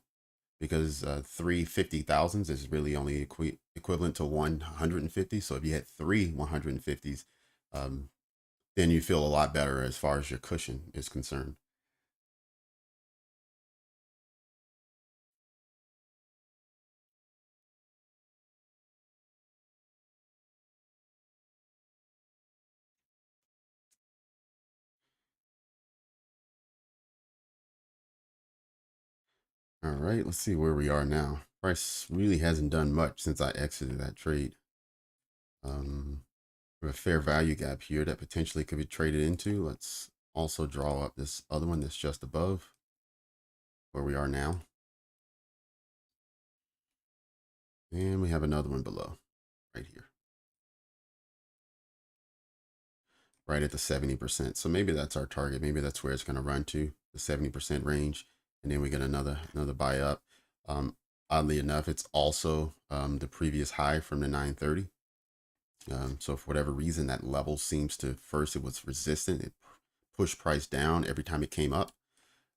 because three 50,000s is really only equivalent to 150. So if you had three 150s, um, then you feel a lot better as far as your cushion is concerned. All right, let's see where we are now. Price really hasn't done much since I exited that trade. We have a fair value gap here that potentially could be traded into. Let's also draw up this other one that's just above where we are now. And we have another one below right here, right at the 70%. So maybe that's our target. Maybe that's where it's going to run to, the 70% range. And then we get another buy up. Um, Oddly enough, it's also the previous high from the 930. So for whatever reason, that level seems to, first it was resistant. It pushed price down every time it came up.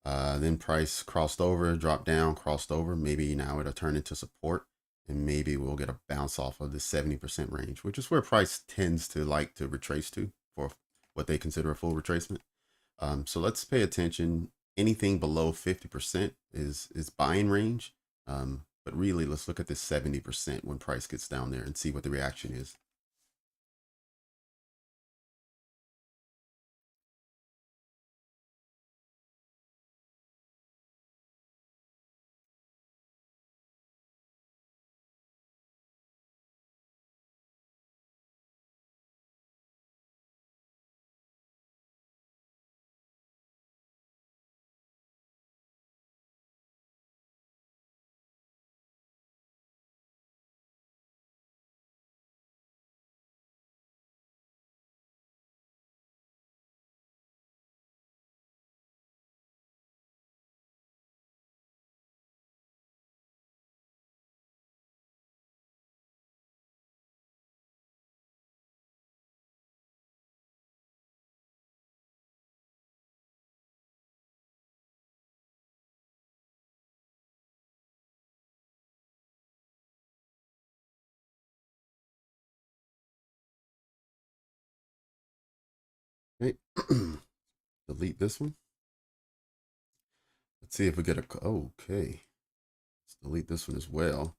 Then price crossed over, dropped down, crossed over. Maybe now it'll turn into support, and maybe we'll get a bounce off of the 70% range, which is where price tends to like to retrace to for what they consider a full retracement. So let's pay attention. Anything below 50% is buying range. But really, let's look at this 70% when price gets down there and see what the reaction is. Okay. Delete this one. Let's see if we get a, okay. Let's delete this one as well.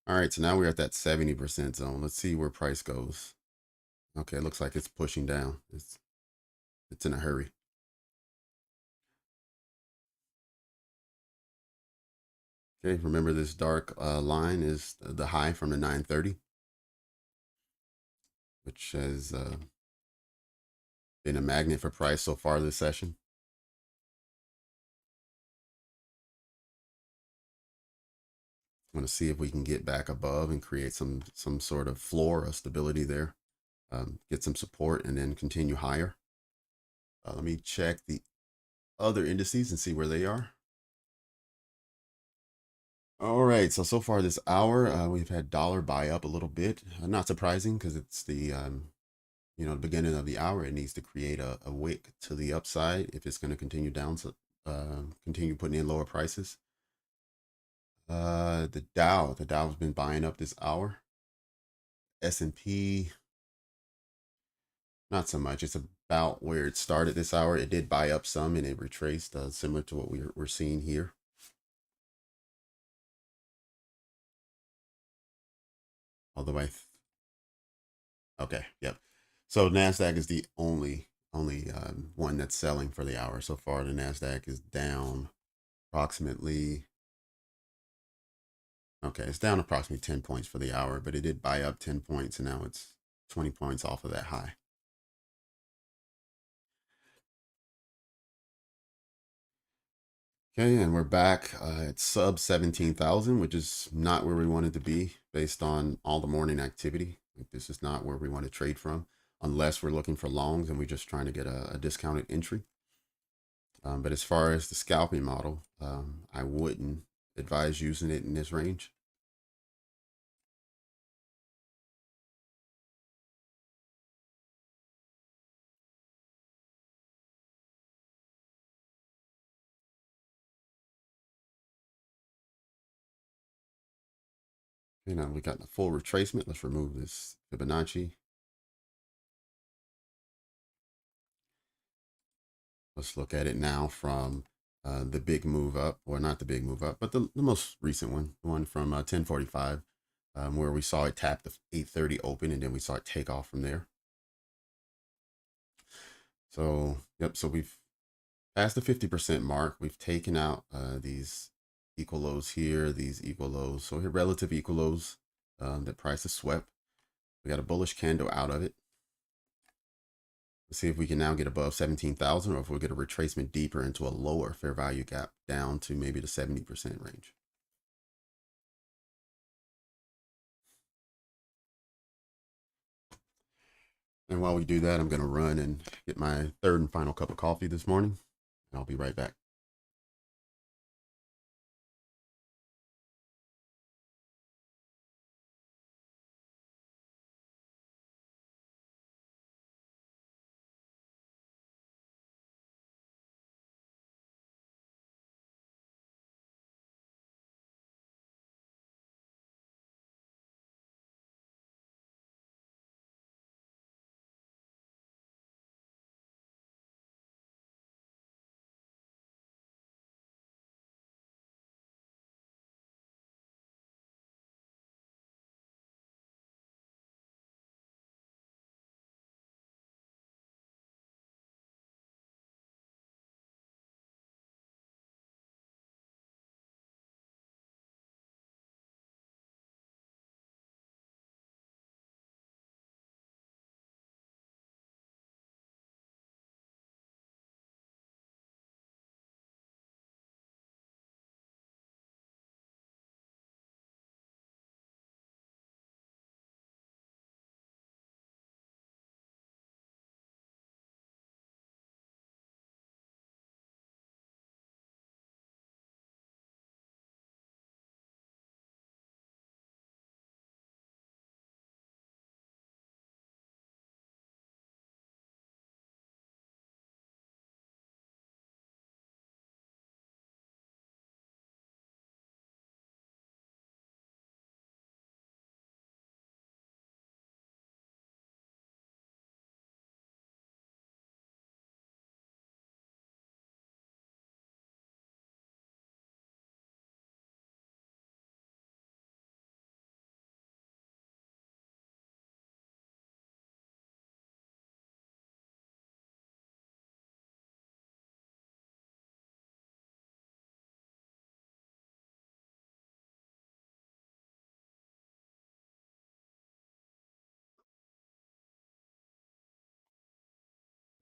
All right, so now we're at that 70% zone. Let's see where price goes. Okay, it looks like it's pushing down. It's in a hurry. Okay, remember this dark line is the high from the 930, which has been a magnet for price so far this session. I'm going to see if we can get back above and create some sort of floor of stability there. Get some support and then continue higher. Let me check the other indices and see where they are. All right, so far this hour, we've had dollar buy up a little bit. Not surprising because it's the the beginning of the hour. It needs to create a wick to the upside if it's going to continue down. So continue putting in lower prices. The Dow's been buying up this hour. S&P, not so much. It's about where it started this hour. It did buy up some and it retraced, similar to what we're seeing here. Although okay, yep. So Nasdaq is the only one that's selling for the hour so far. The Nasdaq is down approximately. Okay, it's down approximately 10 points for the hour, but it did buy up 10 points, and now it's 20 points off of that high. Okay, and we're back at sub 17,000, which is not where we wanted to be based on all the morning activity. This is not where we want to trade from, unless we're looking for longs and we're just trying to get a discounted entry. But as far as the scalping model, I wouldn't advise using it in this range. Okay, now we got the full retracement. Let's remove this Fibonacci. Let's look at it now from the big move up, or not the big move up, but the most recent one, the one from 1045, where we saw it tap the 830 open and then we saw it take off from there. So, yep, so we've passed the 50% mark. We've taken out these equal lows here, these equal lows. So here, relative equal lows that price is swept. We got a bullish candle out of it. Let's see if we can now get above 17,000 or if we'll get a retracement deeper into a lower fair value gap down to maybe the 70% range. And while we do that, I'm going to run and get my third and final cup of coffee this morning, and I'll be right back.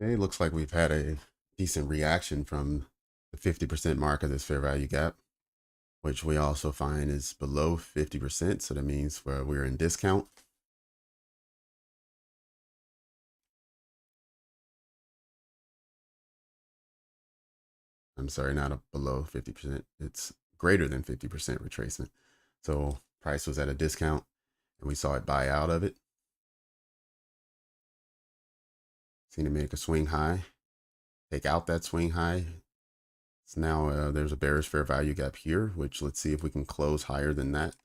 Okay, looks like we've had a decent reaction from the 50% mark of this fair value gap, which we also find is below 50%. So that means we're in discount. I'm sorry, not below 50%. It's greater than 50% retracement. So price was at a discount and we saw it buy out of it. Seen it make a swing high, take out that swing high. So now there's a bearish fair value gap here, which let's see if we can close higher than that.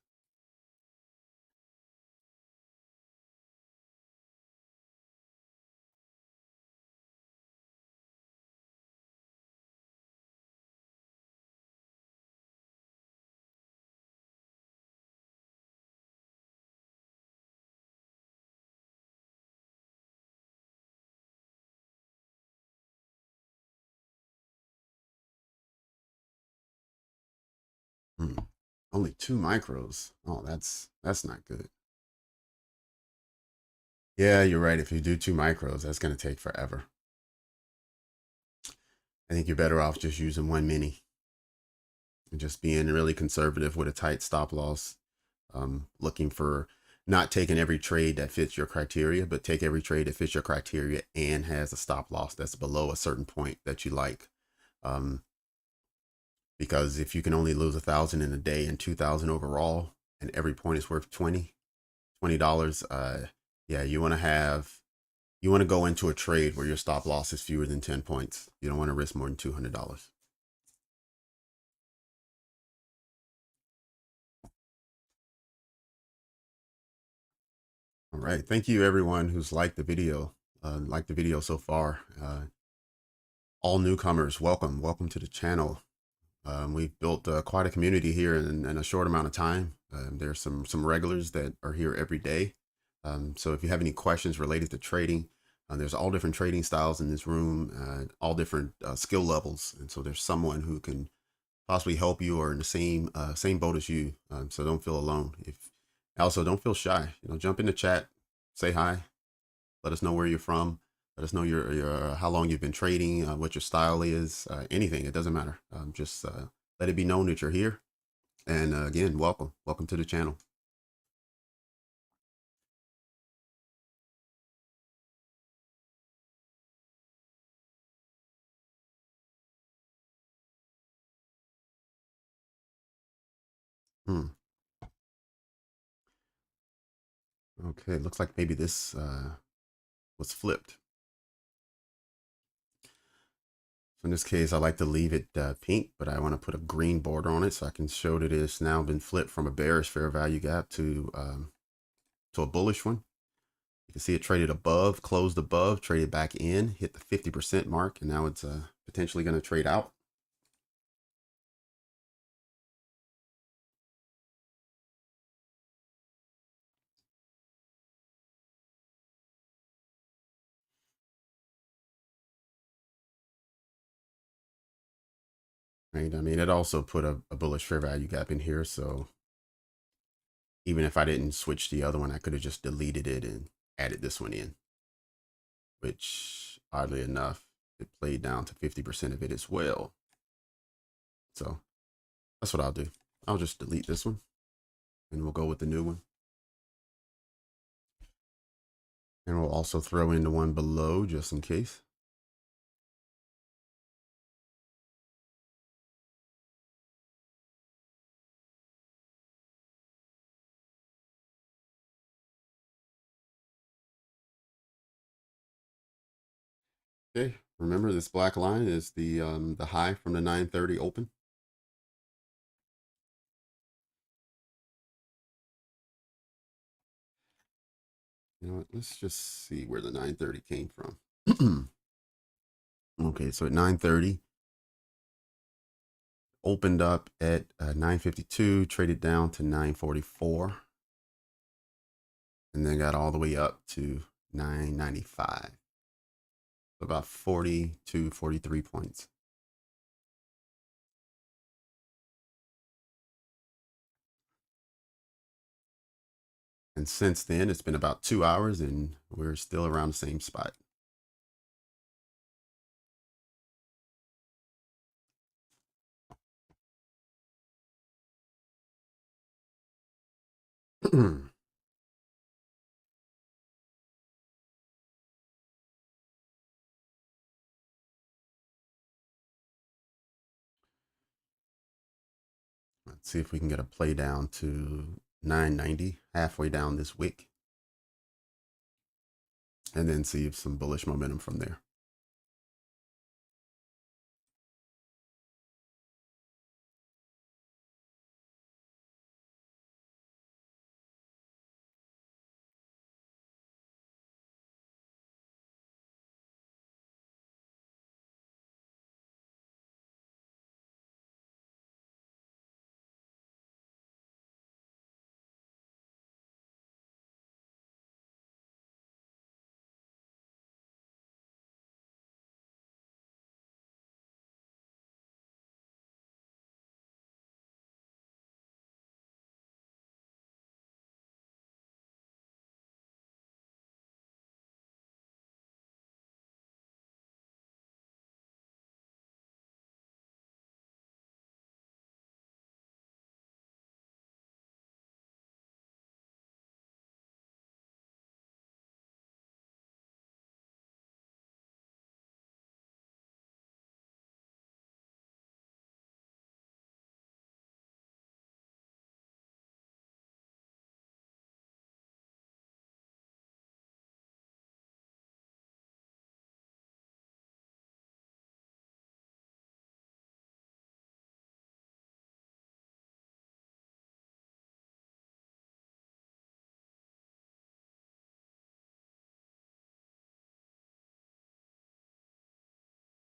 Hmm. Only 2 micros. Oh, that's not good. Yeah, you're right. If you do 2 micros, that's going to take forever. I think you're better off just using 1 mini and just being really conservative with a tight stop loss. Looking for not taking every trade that fits your criteria, but take every trade that fits your criteria and has a stop loss that's below a certain point that you like. Because if you can only lose 1,000 in a day and 2,000 overall, and every point is worth $20, yeah, you want to go into a trade where your stop loss is fewer than 10 points. You don't want to risk more than $200. All right. Thank you everyone who's liked the video so far. All newcomers, welcome to the channel. We've built quite a community here in a short amount of time. There's some regulars that are here every day. So if you have any questions related to trading, there's all different trading styles in this room, all different skill levels. And so there's someone who can possibly help you or in the same boat as you. So don't feel alone. Also don't feel shy, jump in the chat, say hi, let us know where you're from. Let us know your how long you've been trading, what your style is, anything. It doesn't matter. Just let it be known that you're here. And again, welcome to the channel. Hmm. Okay, looks like maybe this was flipped. So in this case, I like to leave it pink, but I want to put a green border on it so I can show that it's now been flipped from a bearish fair value gap to a bullish one. You can see it traded above, closed above, traded back in, hit the 50% mark, and now it's potentially going to trade out. Right? I mean, it also put a bullish fair value gap in here. So even if I didn't switch the other one, I could have just deleted it and added this one in, which oddly enough, it played down to 50% of it as well. So that's what I'll do. I'll just delete this one and we'll go with the new one. And we'll also throw in the one below just in case. Okay, remember this black line is the high from the 930 open. You know what? Let's just see where the 930 came from. Okay, so at 930, opened up at 952, traded down to 944, and then got all the way up to 995. About 40 to 43 points. And since then, it's been about 2 hours and we're still around the same spot. Let's see if we can get a play down to 990, halfway down this wick, and then see if some bullish momentum from there.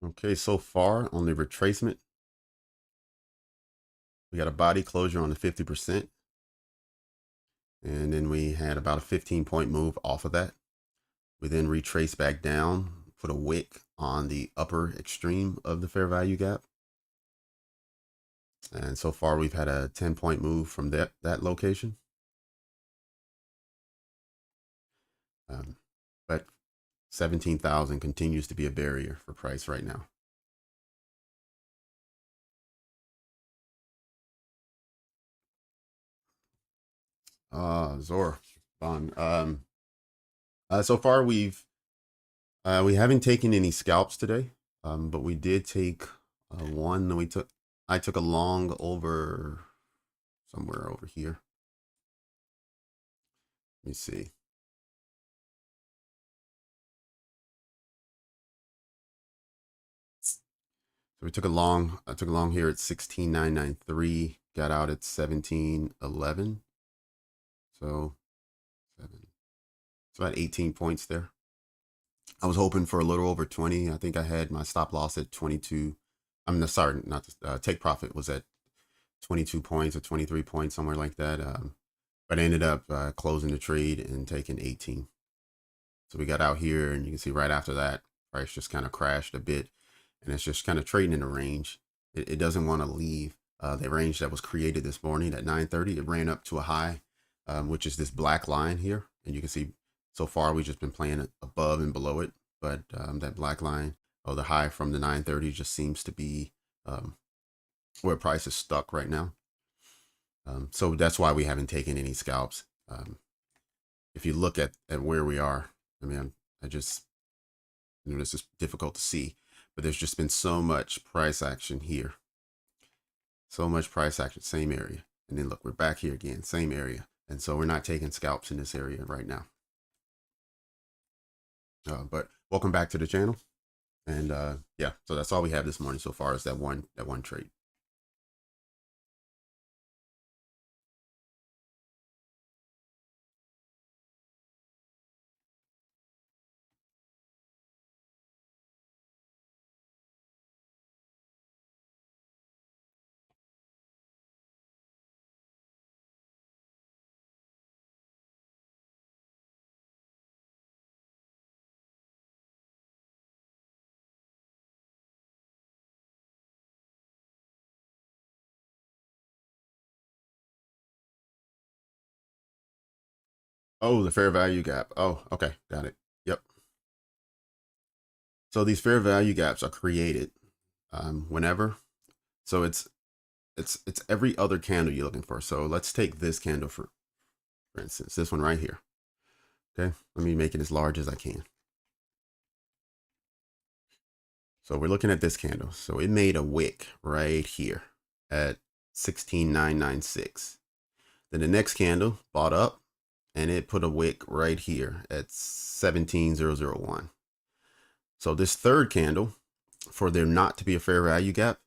Okay, so far on the retracement, we got a body closure on the 50%. And then we had about a 15-point move off of that. We then retraced back down, put a wick on the upper extreme of the fair value gap. And so far we've had a 10-point move from that location. But 17,000 continues to be a barrier for price right now. Zor bond. So far we haven't taken any scalps today, but we did take one. I took a long over somewhere over here. Let me see. So we took a long. I took a long here at 16,993. Got out at 1711. So it's about 18 points there. I was hoping for a little over 20. I think I had my stop loss at 22. I'm sorry, not take profit was at 22 points or 23 points, somewhere like that. But I ended up closing the trade and taking 18. So we got out here, and you can see right after that, price just kind of crashed a bit, and it's just kind of trading in a range. It doesn't want to leave the range that was created this morning at 9:30. It ran up to a high, which is this black line here, and you can see so far we've just been playing it above and below it, but that black line, or the high from the 9:30, just seems to be where price is stuck right now. So that's why we haven't taken any scalps. If you look at where we are, I mean, I just, this is difficult to see, but there's just been so much price action here. So much price action, same area. And then look, we're back here again, same area. And so we're not taking scalps in this area right now. But welcome back to the channel. And yeah, so that's all we have this morning so far is that one trade. Oh, the fair value gap. Oh, okay, got it. Yep. So these fair value gaps are created whenever. So it's every other candle you're looking for. So let's take this candle for For instance, this one right here. Okay, let me make it as large as I can. So we're looking at this candle. So it made a wick right here at 16,996. Then the next candle bought up and it put a wick right here at 17,001. So this third candle, for there not to be a fair value gap,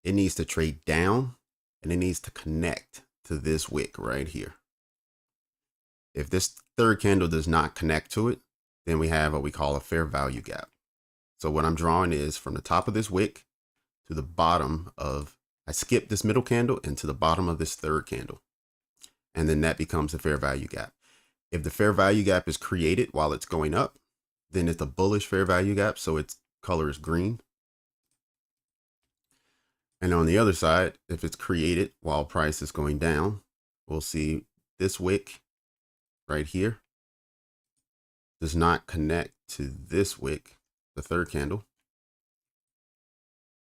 it needs to trade down and it needs to connect to this wick right here. If this third candle does not connect to it, then we have what we call a fair value gap. So what I'm drawing is from the top of this wick to the bottom of, I skipped this middle candle and to the bottom of this third candle. And then that becomes a fair value gap. If the fair value gap is created while it's going up, then it's a bullish fair value gap. So its color is green. And on the other side, if it's created while price is going down, we'll see this wick right here does not connect to this wick, the third candle.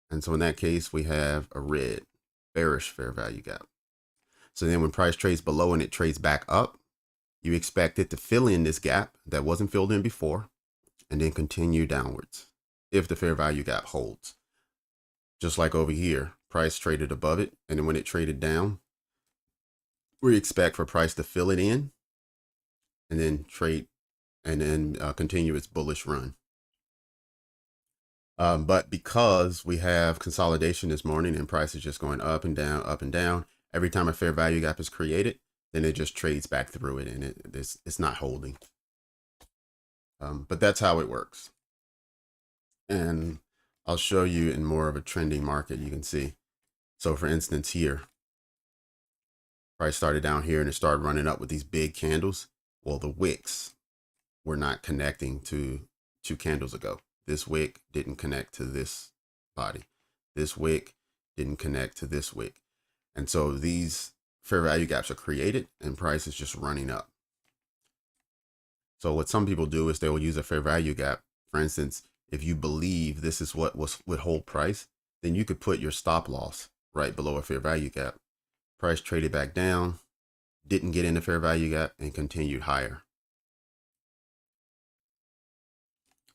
And so in that case, we have a red bearish fair value gap. So then when price trades below and it trades back up, you expect it to fill in this gap that wasn't filled in before and then continue downwards if the fair value gap holds. Just like over here, price traded above it. And then when it traded down, we expect for price to fill it in and then trade and then continue its bullish run. But because we have consolidation this morning and price is just going up and down, every time a fair value gap is created, then it just trades back through it and it's not holding. But that's how it works. And I'll show you in more of a trending market, you can see. So for instance, here, price started down here and it started running up with these big candles. Well, the wicks were not connecting to 2 candles ago. This wick didn't connect to this body. This wick didn't connect to this wick. And so these fair value gaps are created and price is just running up. So what some people do is they will use a fair value gap. For instance, if you believe this is what would hold price, then you could put your stop loss right below a fair value gap. Price traded back down, didn't get in the fair value gap and continued higher.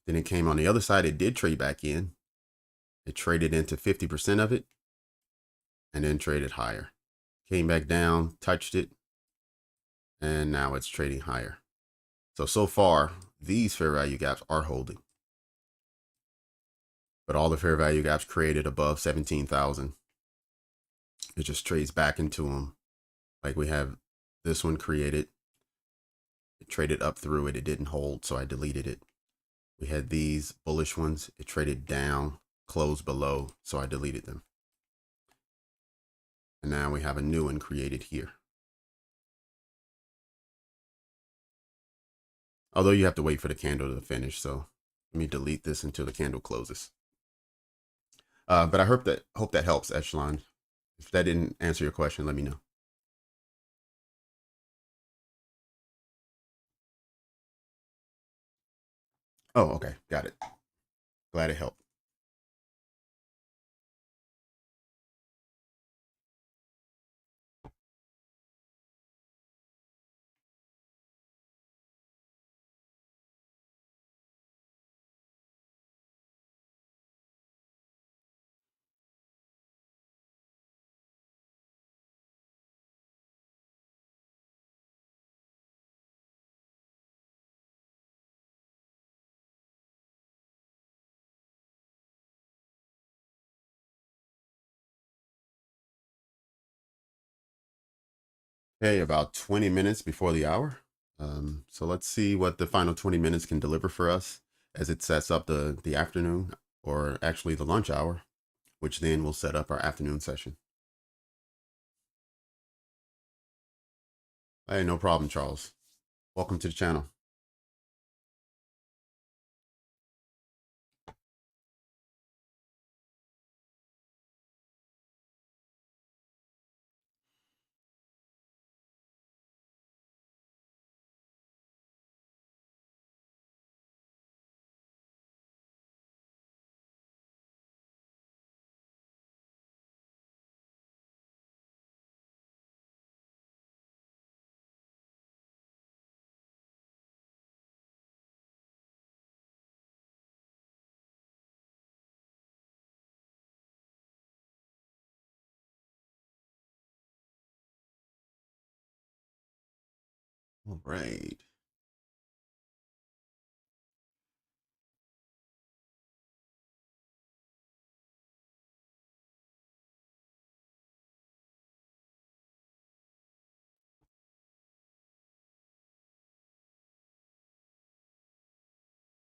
Then it came on the other side. It did trade back in. It traded into 50% of it and then traded higher. Came back down, touched it, and now it's trading higher. So far, these fair value gaps are holding. But all the fair value gaps created above 17,000, it just trades back into them. Like we have this one created. It traded up through it. It didn't hold, so I deleted it. We had these bullish ones. It traded down, closed below, so I deleted them. And now we have a new one created here. Although you have to wait for the candle to finish, so let me delete this until the candle closes. But I hope that helps, Echelon. If that didn't answer your question, let me know. Oh, okay, got it. Glad it helped. Okay, about 20 minutes before the hour. So let's see what the final 20 minutes can deliver for us as it sets up the afternoon, or actually the lunch hour, which then will set up our afternoon session. Hey, no problem, Charles. Welcome to the channel. All right.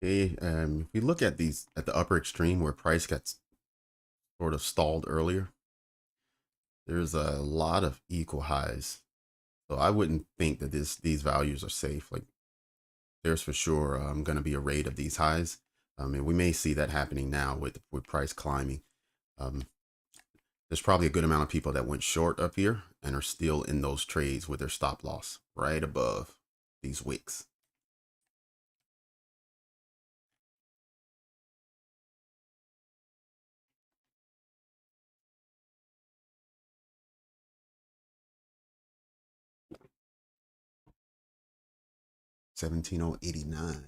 Okay, if we look at these at the upper extreme where price gets sort of stalled earlier, there's a lot of equal highs. So I wouldn't think that these values are safe. Like there's for sure going to be a raid of these highs. And we may see that happening now with price climbing. Um, there's probably a good amount of people that went short up here and are still in those trades with their stop loss right above these wicks. $17,089.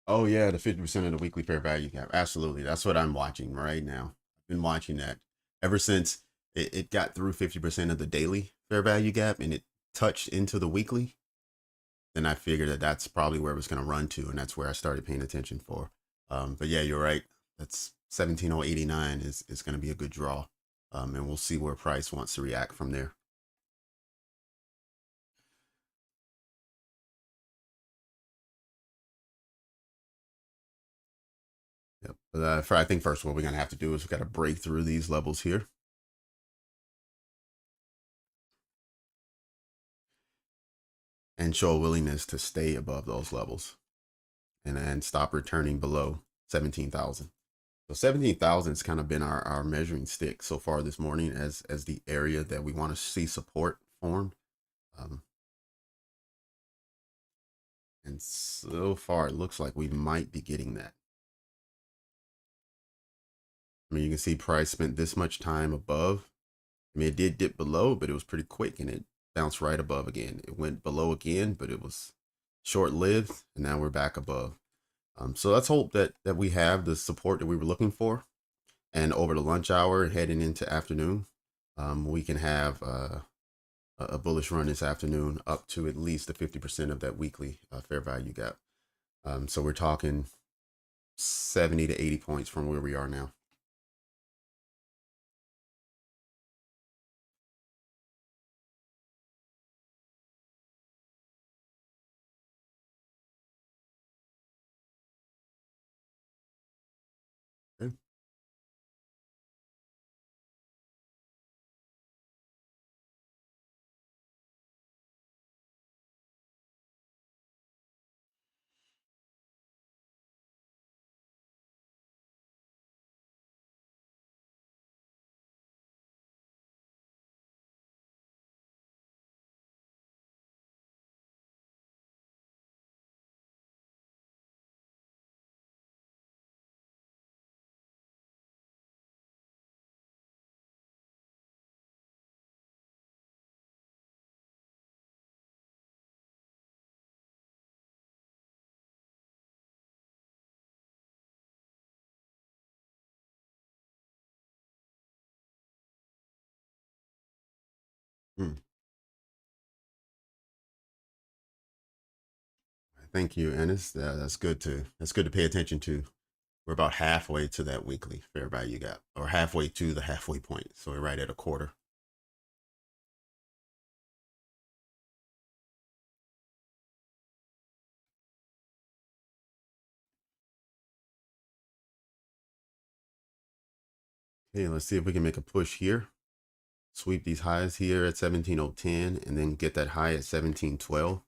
Oh yeah, the 50% of the weekly fair value gap. Absolutely. That's what I'm watching right now. I've been watching that ever since it got through 50% of the daily fair value gap and it touched into the weekly. Then I figured that that's probably where it was going to run to. And that's where I started paying attention for. But yeah, you're right. That's 17,089 is going to be a good draw. And we'll see where price wants to react from there. Yep. But I think first what we're going to have to do is we've got to break through these levels here. And show a willingness to stay above those levels and then stop returning below 17,000. So 17,000 has kind of been our measuring stick so far this morning as the area that we want to see support formed. And so far it looks like we might be getting that. I mean, you can see price spent this much time above. I mean, it did dip below, but it was pretty quick and it bounced right above again. It went below again, but it was short lived. And now we're back above. So let's hope that we have the support that we were looking for. And over the lunch hour, heading into afternoon, we can have a bullish run this afternoon up to at least the 50% of that weekly fair value gap. So we're talking 70 to 80 points from where we are now. Okay. Hmm. Thank you, Ennis. That's good to pay attention to. We're about halfway to that weekly fair value gap, or halfway to the halfway point. So we're right at a quarter. Okay, let's see if we can make a push here. Sweep these highs here at 17,010 and then get that high at 1712.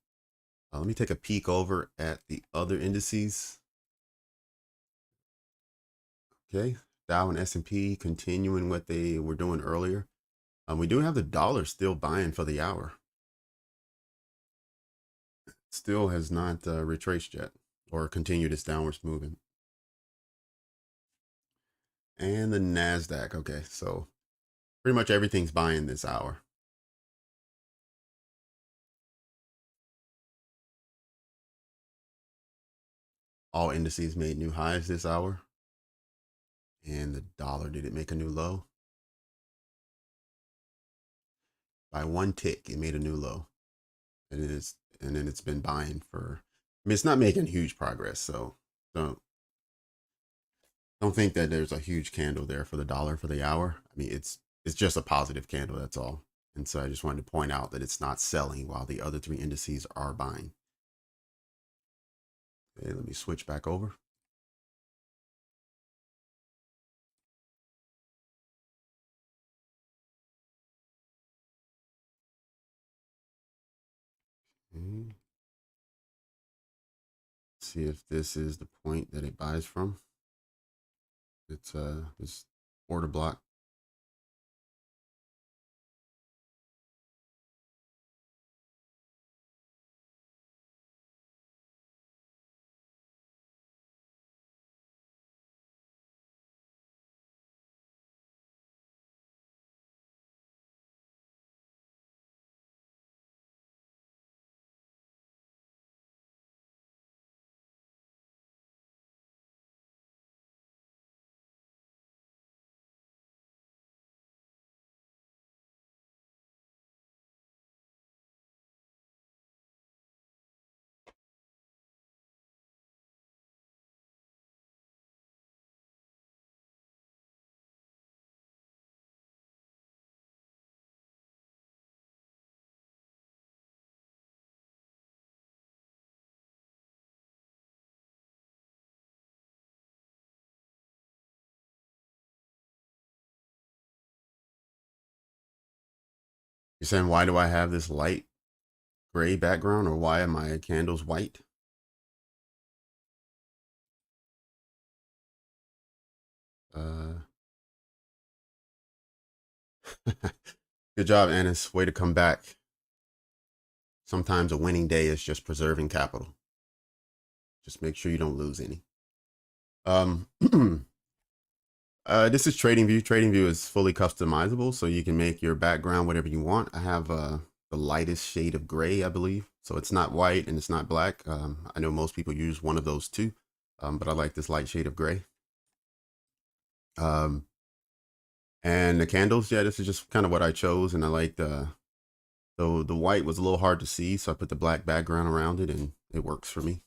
Let me take a peek over at the other indices. Okay, Dow and S&P continuing what they were doing earlier. We do have the dollar still buying for the hour. Still has not retraced yet or continued its downwards movement. And the Nasdaq. Okay, so pretty much everything's buying this hour. All indices made new highs this hour. And the dollar, did it make a new low? By one tick, it made a new low. And it is, and then it's been buying for, I mean, it's not making huge progress. So don't think that there's a huge candle there for the dollar for the hour. I mean, it's just a positive candle, that's all. And so I just wanted to point out that it's not selling while the other three indices are buying. Okay, let me switch back over. Okay. See if this is the point that it buys from. It's this order block. You're saying, why do I have this light gray background, or why are my candles white? Good job, Ennis. Way to come back. Sometimes a winning day is just preserving capital. Just make sure you don't lose any. This is TradingView. TradingView is fully customizable, so you can make your background whatever you want. I have the lightest shade of gray, I believe. So it's not white and it's not black. I know most people use one of those two, but I like this light shade of gray. And the candles, yeah, this is just kind of what I chose, and I like the white was a little hard to see, so I put the black background around it, and it works for me.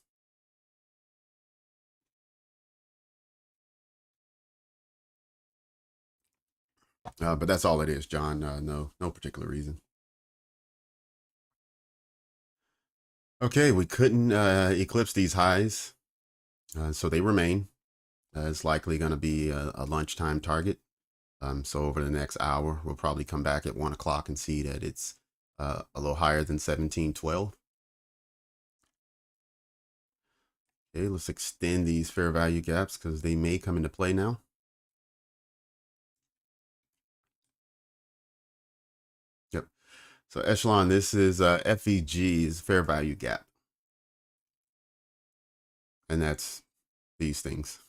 But that's all it is, John. No particular reason. Okay, we couldn't eclipse these highs, so they remain. It's likely going to be a lunchtime target. So over the next hour, we'll probably come back at 1 o'clock and see that it's a little higher than 1712. Okay, let's extend these fair value gaps because they may come into play now. Yep. So echelon, this is FEG is fair value gap. And that's these things.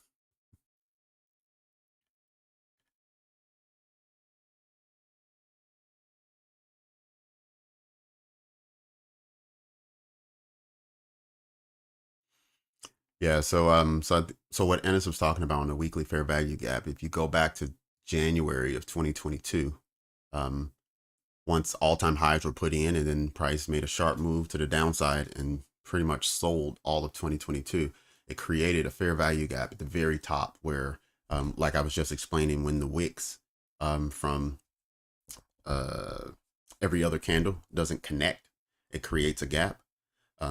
Yeah, so what Ennis was talking about on the weekly fair value gap, if you go back to January of 2022, once all-time highs were put in and then price made a sharp move to the downside and pretty much sold all of 2022, it created a fair value gap at the very top where, like I was just explaining, when the wicks from every other candle doesn't connect, it creates a gap.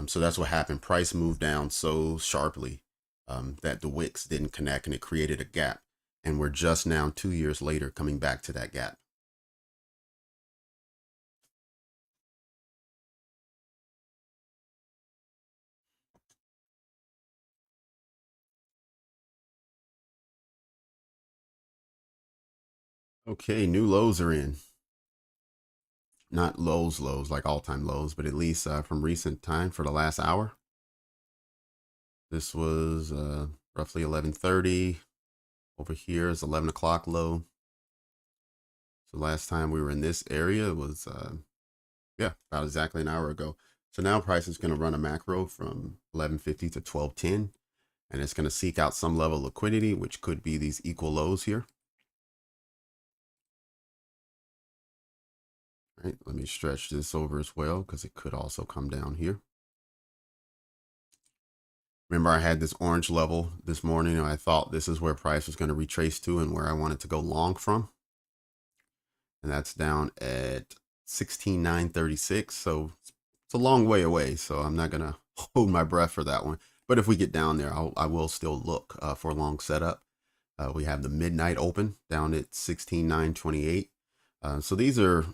So that's what happened. Price moved down so sharply that the wicks didn't connect, and it created a gap. And we're just now 2 years later coming back to that gap. Okay, new lows are in. Not lows like all-time lows, but at least from recent time for the last hour. This was roughly 11:30. Over here is 11 o'clock low. So last time we were in this area was, yeah, about exactly an hour ago. So now price is going to run a macro from 11:50 to 12:10. and it's going to seek out some level of liquidity, which could be these equal lows here. All right, let me stretch this over as well because it could also come down here. Remember, I had this orange level this morning, and I thought this is where price was going to retrace to and where I wanted to go long from. And that's down at 16,936. So it's a long way away. So I'm not going to hold my breath for that one. But if we get down there, I will still look for a long setup. We have the midnight open down at 16,928. So these are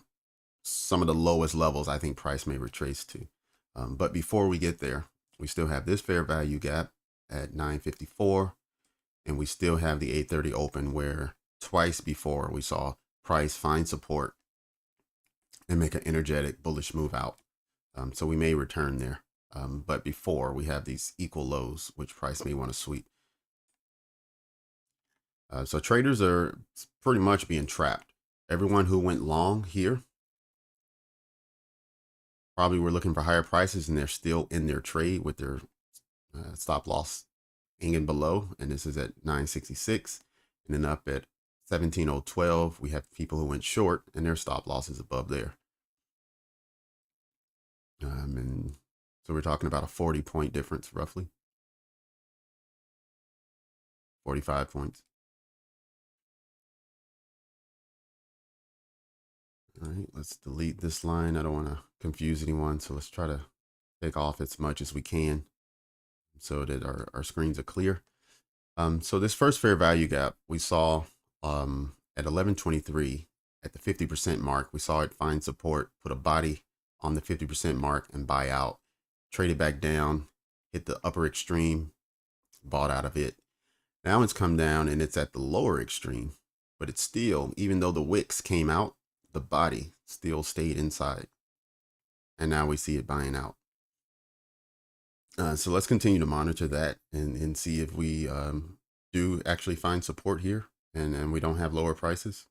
some of the lowest levels I think price may retrace to. But before we get there, we still have this fair value gap at 954, and we still have the 830 open where twice before we saw price find support and make an energetic bullish move out. So we may return there. But before we have these equal lows, which price may want to sweep. So traders are pretty much being trapped. Everyone who went long here probably were looking for higher prices, and they're still in their trade with their stop loss hanging below. And this is at 966, and then up at 17,012 we have people who went short and their stop loss is above there. And so we're talking about a 40-point difference, roughly 45 points. All right, let's delete this line. I don't want to confuse anyone, so let's try to take off as much as we can so that our screens are clear. So this first fair value gap we saw at 1123 at the 50% mark. We saw it find support, put a body on the 50% mark and buy out, traded back down, hit the upper extreme, bought out of it. Now it's come down and it's at the lower extreme, but it's still, even though the wicks came out, the body still stayed inside. And now we see it buying out. So let's continue to monitor that and see if we do actually find support here and we don't have lower prices.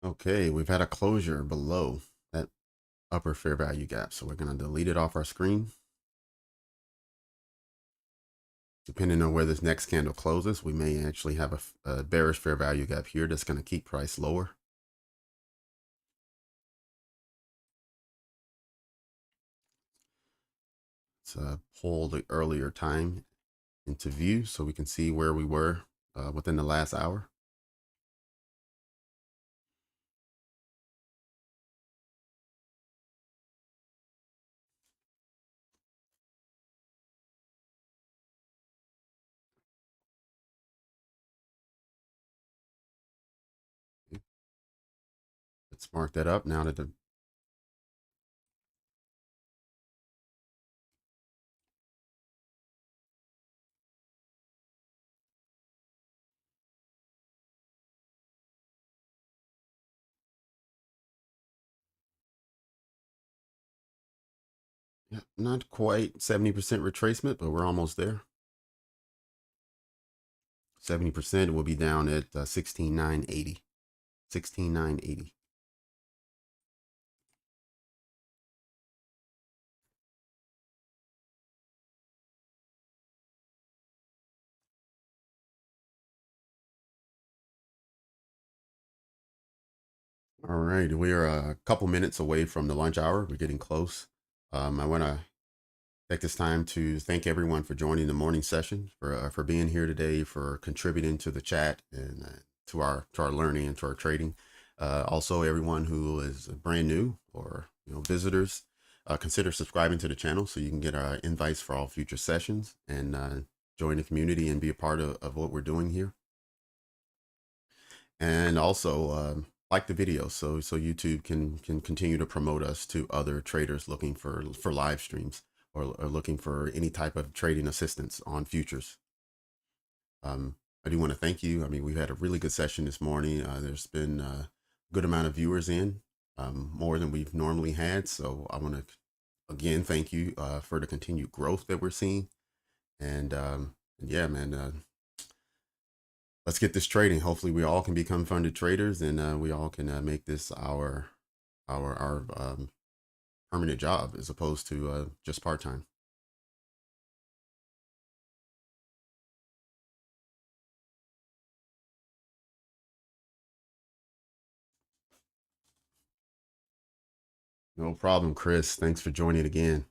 Okay, we've had a closure below that upper fair value gap. So we're going to delete it off our screen. Depending on where this next candle closes, we may actually have a bearish fair value gap here that's going to keep price lower. Let's pull the earlier time into view so we can see where we were within the last hour. Let's mark that up now that the not quite 70% retracement, but we're almost there. 70% will be down at 16,980. 16,980. All right, we are a couple minutes away from the lunch hour. We're getting close. I want to take this time to thank everyone for joining the morning session, for being here today, for contributing to the chat and to our learning and to our trading. Also, everyone who is brand new or visitors, consider subscribing to the channel so you can get our invites for all future sessions and join the community and be a part of what we're doing here. And also like the video so YouTube can continue to promote us to other traders looking for live streams or looking for any type of trading assistance on futures. I do want to thank you. I mean, we've had a really good session this morning. There's been a good amount of viewers in, more than we've normally had. So I want to again thank you for the continued growth that we're seeing. And yeah, man, let's get this trading. Hopefully we all can become funded traders and we all can make this our permanent job as opposed to just part-time. No problem, Chris. Thanks for joining again.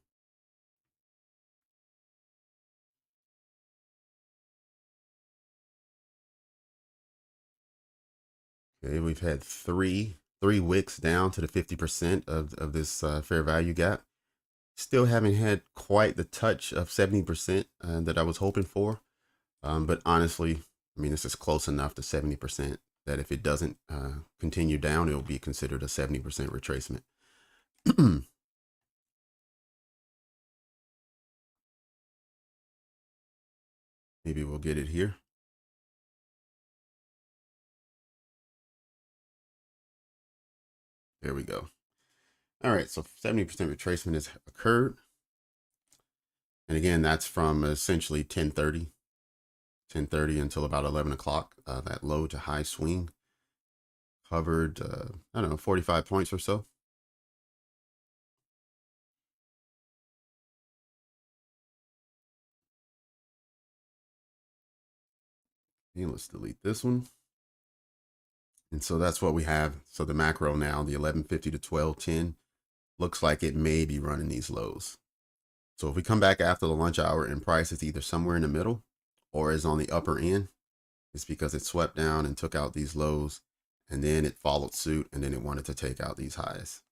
Okay, we've had three wicks down to the 50% of this fair value gap. Still haven't had quite the touch of 70% that I was hoping for. But honestly, I mean, this is close enough to 70% that if it doesn't continue down, it'll be considered a 70% retracement. Maybe we'll get it here. There we go. All right, so 70% retracement has occurred. And again, that's from essentially 10:30 until about 11 o'clock. That low to high swing covered, I don't know, 45 points or so. Okay, let's delete this one. And so that's what we have. So the macro now, the 1150 to 1210, looks like it may be running these lows. So if we come back after the lunch hour and price is either somewhere in the middle or is on the upper end, it's because it swept down and took out these lows and then it followed suit and then it wanted to take out these highs.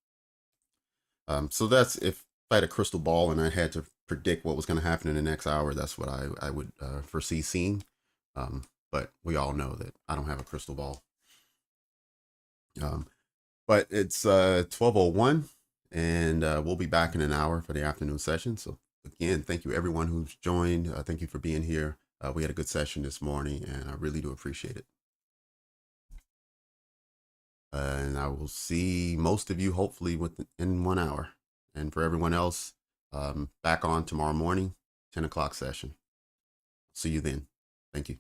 So that's, if I had a crystal ball and I had to predict what was going to happen in the next hour, that's what I would foresee seeing. But we all know that I don't have a crystal ball. But it's 12:01 and we'll be back in an hour for the afternoon session. So again, thank you everyone who's joined. Thank you for being here. We had a good session this morning and I really do appreciate it. And I will see most of you hopefully within 1 hour. And for everyone else, back on tomorrow morning, 10 o'clock session. See you then. Thank you.